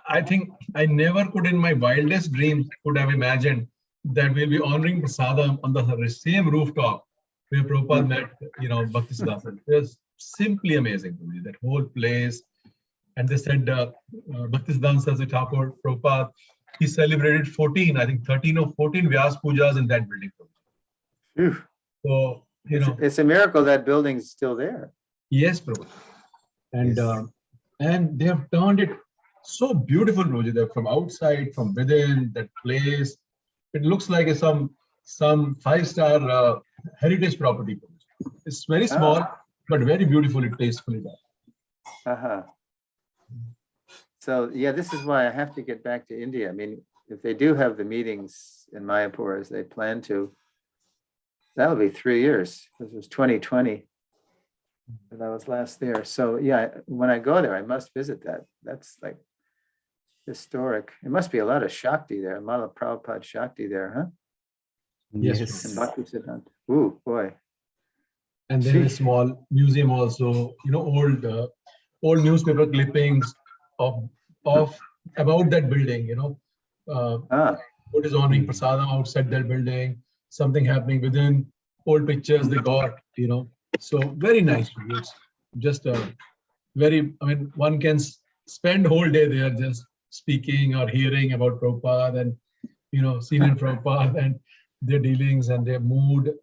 [SPEAKER 1] I think I never could in my wildest dreams could have imagined that we'll be honoring prasadam on the same rooftop where Prabhupada met, Bhaktisiddhanta. It was simply amazing to me, that whole place. And they said Bhaktisiddhanta Saraswati Thakur, Prabhupada, he celebrated 13 or 14 Vyas Pujas in that building. So,
[SPEAKER 2] it's a miracle that building's still there.
[SPEAKER 1] Yes, Prabhupada. And
[SPEAKER 3] Yes.
[SPEAKER 1] and they have turned it so beautiful, Prabhuji, that from outside, from within, that place, it looks like some 5-star heritage property. It's very small, but very beautifully, tastefully done.
[SPEAKER 2] Uh-huh. So yeah, this is why I have to get back to India. I mean, if they do have the meetings in Mayapur as they plan to, that'll be 3 years. This was 2020. And I was last there. So yeah, when I go there, I must visit that. That's like historic. It must be a lot of Shakti there, a lot of Prabhupada Shakti there, huh?
[SPEAKER 1] Yes,
[SPEAKER 3] Yes.
[SPEAKER 2] And Bhaktisiddhanta. Ooh, boy.
[SPEAKER 1] And then a
[SPEAKER 2] Sheesh.
[SPEAKER 1] small museum also, old newspaper clippings of about that building, what is honoring prasadam outside that building, something happening within, old pictures they got, so very nice. It's just one can spend whole day there just speaking or hearing about Prabhupada and, senior Prabhupada and their dealings and their mood.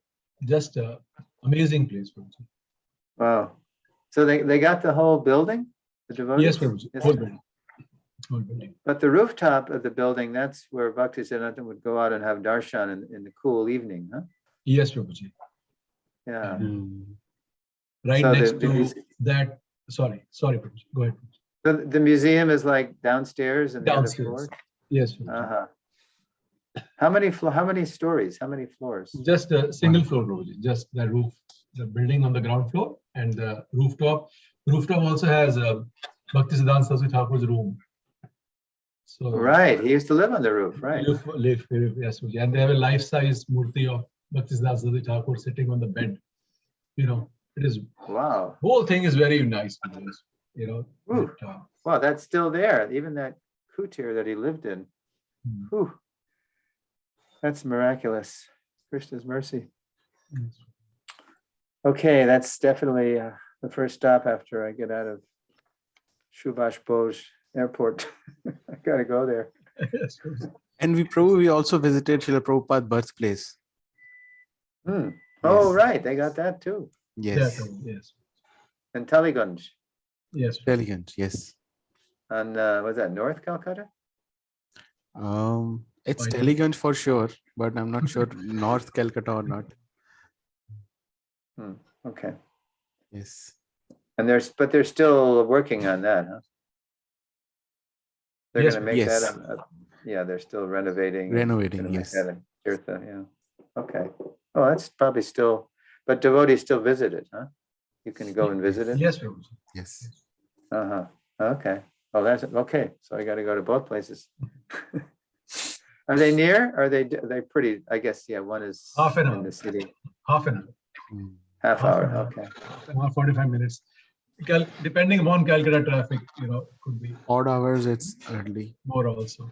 [SPEAKER 1] Just a amazing place, Prabhuji.
[SPEAKER 2] Wow. So they got the whole building, the devotees?
[SPEAKER 1] Yes, Prabhuji.
[SPEAKER 2] Yes.
[SPEAKER 1] Whole building. Whole building.
[SPEAKER 2] But the rooftop of the building, that's where Bhaktisiddhanta would go out and have darshan in the cool evening, huh?
[SPEAKER 1] Yes, Prabhuji.
[SPEAKER 2] Yeah.
[SPEAKER 1] Right
[SPEAKER 2] So
[SPEAKER 1] next to that. Sorry, Prabhuji. Go ahead.
[SPEAKER 2] So the museum is like downstairs and the other
[SPEAKER 1] Downstairs.
[SPEAKER 2] floor?
[SPEAKER 1] Yes, Prabhuji.
[SPEAKER 2] Uh-huh. How many stories? How many floors?
[SPEAKER 1] Just a single floor, Prabhuji. Just the roof, the building on the ground floor and the rooftop. Rooftop also has a Bhaktisiddhanta Saraswati Thakur's room. So
[SPEAKER 2] Right. He used to live on the roof, right?
[SPEAKER 1] Live, yes, Prabhuji. And they have a life-size murti of Bhaktisiddhanta Saraswati Thakur sitting on the bed. It is,
[SPEAKER 2] Wow.
[SPEAKER 1] whole thing is very nice.
[SPEAKER 2] Ooh.
[SPEAKER 1] but,
[SPEAKER 2] Wow, that's still there. Even that kutir that he lived in. Whew. That's miraculous. Krishna's mercy.
[SPEAKER 1] yes.
[SPEAKER 2] Okay, that's definitely the first stop after I get out of Subhash Bose Airport. I gotta go there.
[SPEAKER 1] Yes, Prabhuji.
[SPEAKER 3] And we also visited Srila Prabhupada's birthplace.
[SPEAKER 2] Hmm. Oh,
[SPEAKER 3] Yes.
[SPEAKER 2] right. They got that too.
[SPEAKER 1] Yeah,
[SPEAKER 3] Yes.
[SPEAKER 1] Prabhuji, yes.
[SPEAKER 2] And Taliganj.
[SPEAKER 1] Yes.
[SPEAKER 3] Elegant. Yes.
[SPEAKER 2] On was that North Calcutta?
[SPEAKER 3] It's
[SPEAKER 1] Fine.
[SPEAKER 3] Teleganj for sure, but I'm not sure North Calcutta or not.
[SPEAKER 2] Okay.
[SPEAKER 3] Yes.
[SPEAKER 2] And they're still working on that, huh? They're
[SPEAKER 1] Yes,
[SPEAKER 2] gonna make
[SPEAKER 3] yes.
[SPEAKER 2] that yeah, they're still renovating. and
[SPEAKER 3] Renovating,
[SPEAKER 2] gonna make
[SPEAKER 3] yes.
[SPEAKER 2] that a tirtha, yeah. Okay. Oh, that's probably still, but devotees still visit it, huh? You can go and visit it?
[SPEAKER 1] Yes, Prabhuji.
[SPEAKER 3] Yes.
[SPEAKER 2] Uh-huh. Okay. Oh, that's okay. So I gotta go to both places. Are they near? Are they pretty? I guess, yeah, one is
[SPEAKER 1] Half an
[SPEAKER 2] in
[SPEAKER 1] hour.
[SPEAKER 2] the city.
[SPEAKER 1] Half an hour.
[SPEAKER 3] Mm.
[SPEAKER 2] Half
[SPEAKER 1] Half
[SPEAKER 2] hour,
[SPEAKER 1] an hour.
[SPEAKER 2] okay.
[SPEAKER 1] 45 minutes. Depending upon Calcutta traffic, could be
[SPEAKER 3] Odd hours, it's early.
[SPEAKER 1] more also.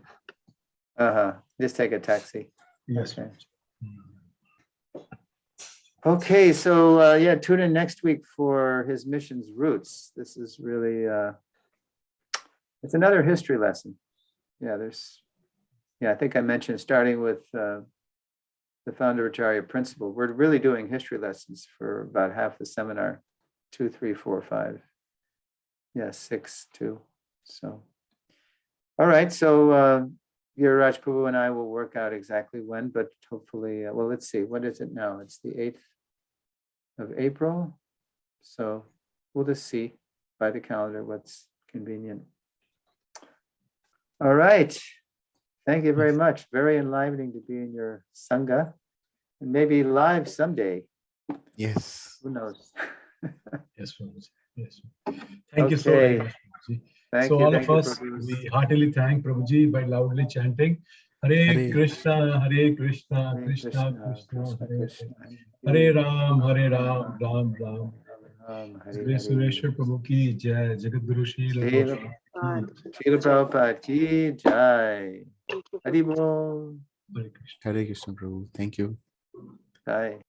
[SPEAKER 2] Uh-huh. Just take a taxi.
[SPEAKER 1] Yes.
[SPEAKER 2] Okay.
[SPEAKER 1] Prabhuji.
[SPEAKER 2] Okay, so yeah, tune in next week for his mission's roots. This is really it's another history lesson. Yeah, I think I mentioned starting with the founder Acharya principle. We're really doing history lessons for about half the seminar, 2, 3, 4, 5. Yeah, 6, 2. So, all right. So Giriraj Prabhu and I will work out exactly when, but hopefully, well, let's see. What is it now? It's the 8th of April. So we'll just see by the calendar what's convenient. All right. Thank you very much. Very enlivening to be in your Sangha and maybe live someday.
[SPEAKER 3] Yes.
[SPEAKER 2] Who knows?
[SPEAKER 1] Yes, Prabhuji. Yes. Thank you so
[SPEAKER 2] Okay.
[SPEAKER 1] very much, Prabhuji.
[SPEAKER 2] Thank
[SPEAKER 1] So
[SPEAKER 2] you.
[SPEAKER 1] all
[SPEAKER 2] Thank
[SPEAKER 1] of
[SPEAKER 2] you,
[SPEAKER 1] us,
[SPEAKER 2] Prabhu.
[SPEAKER 1] we heartily thank Prabhuji by loudly chanting Hare
[SPEAKER 3] Hare
[SPEAKER 1] Krishna, Hare Krishna,
[SPEAKER 2] Hare
[SPEAKER 1] Krishna Krishna,
[SPEAKER 2] Krishna,
[SPEAKER 1] Hare
[SPEAKER 2] Krishna,
[SPEAKER 1] Hare, Hare Ram, Ram Ram.
[SPEAKER 2] Ram, Hare
[SPEAKER 1] Sri
[SPEAKER 2] Hare.
[SPEAKER 1] Suresvara Prabhu ki jai, Jagat Guru Srila
[SPEAKER 2] Srila
[SPEAKER 1] Prabhupada ki
[SPEAKER 2] Srila Prabhupada ki jai. Hari bol.
[SPEAKER 1] Hare Krishna.
[SPEAKER 3] Hare Krishna Prabhu. Thank you.
[SPEAKER 2] Jai.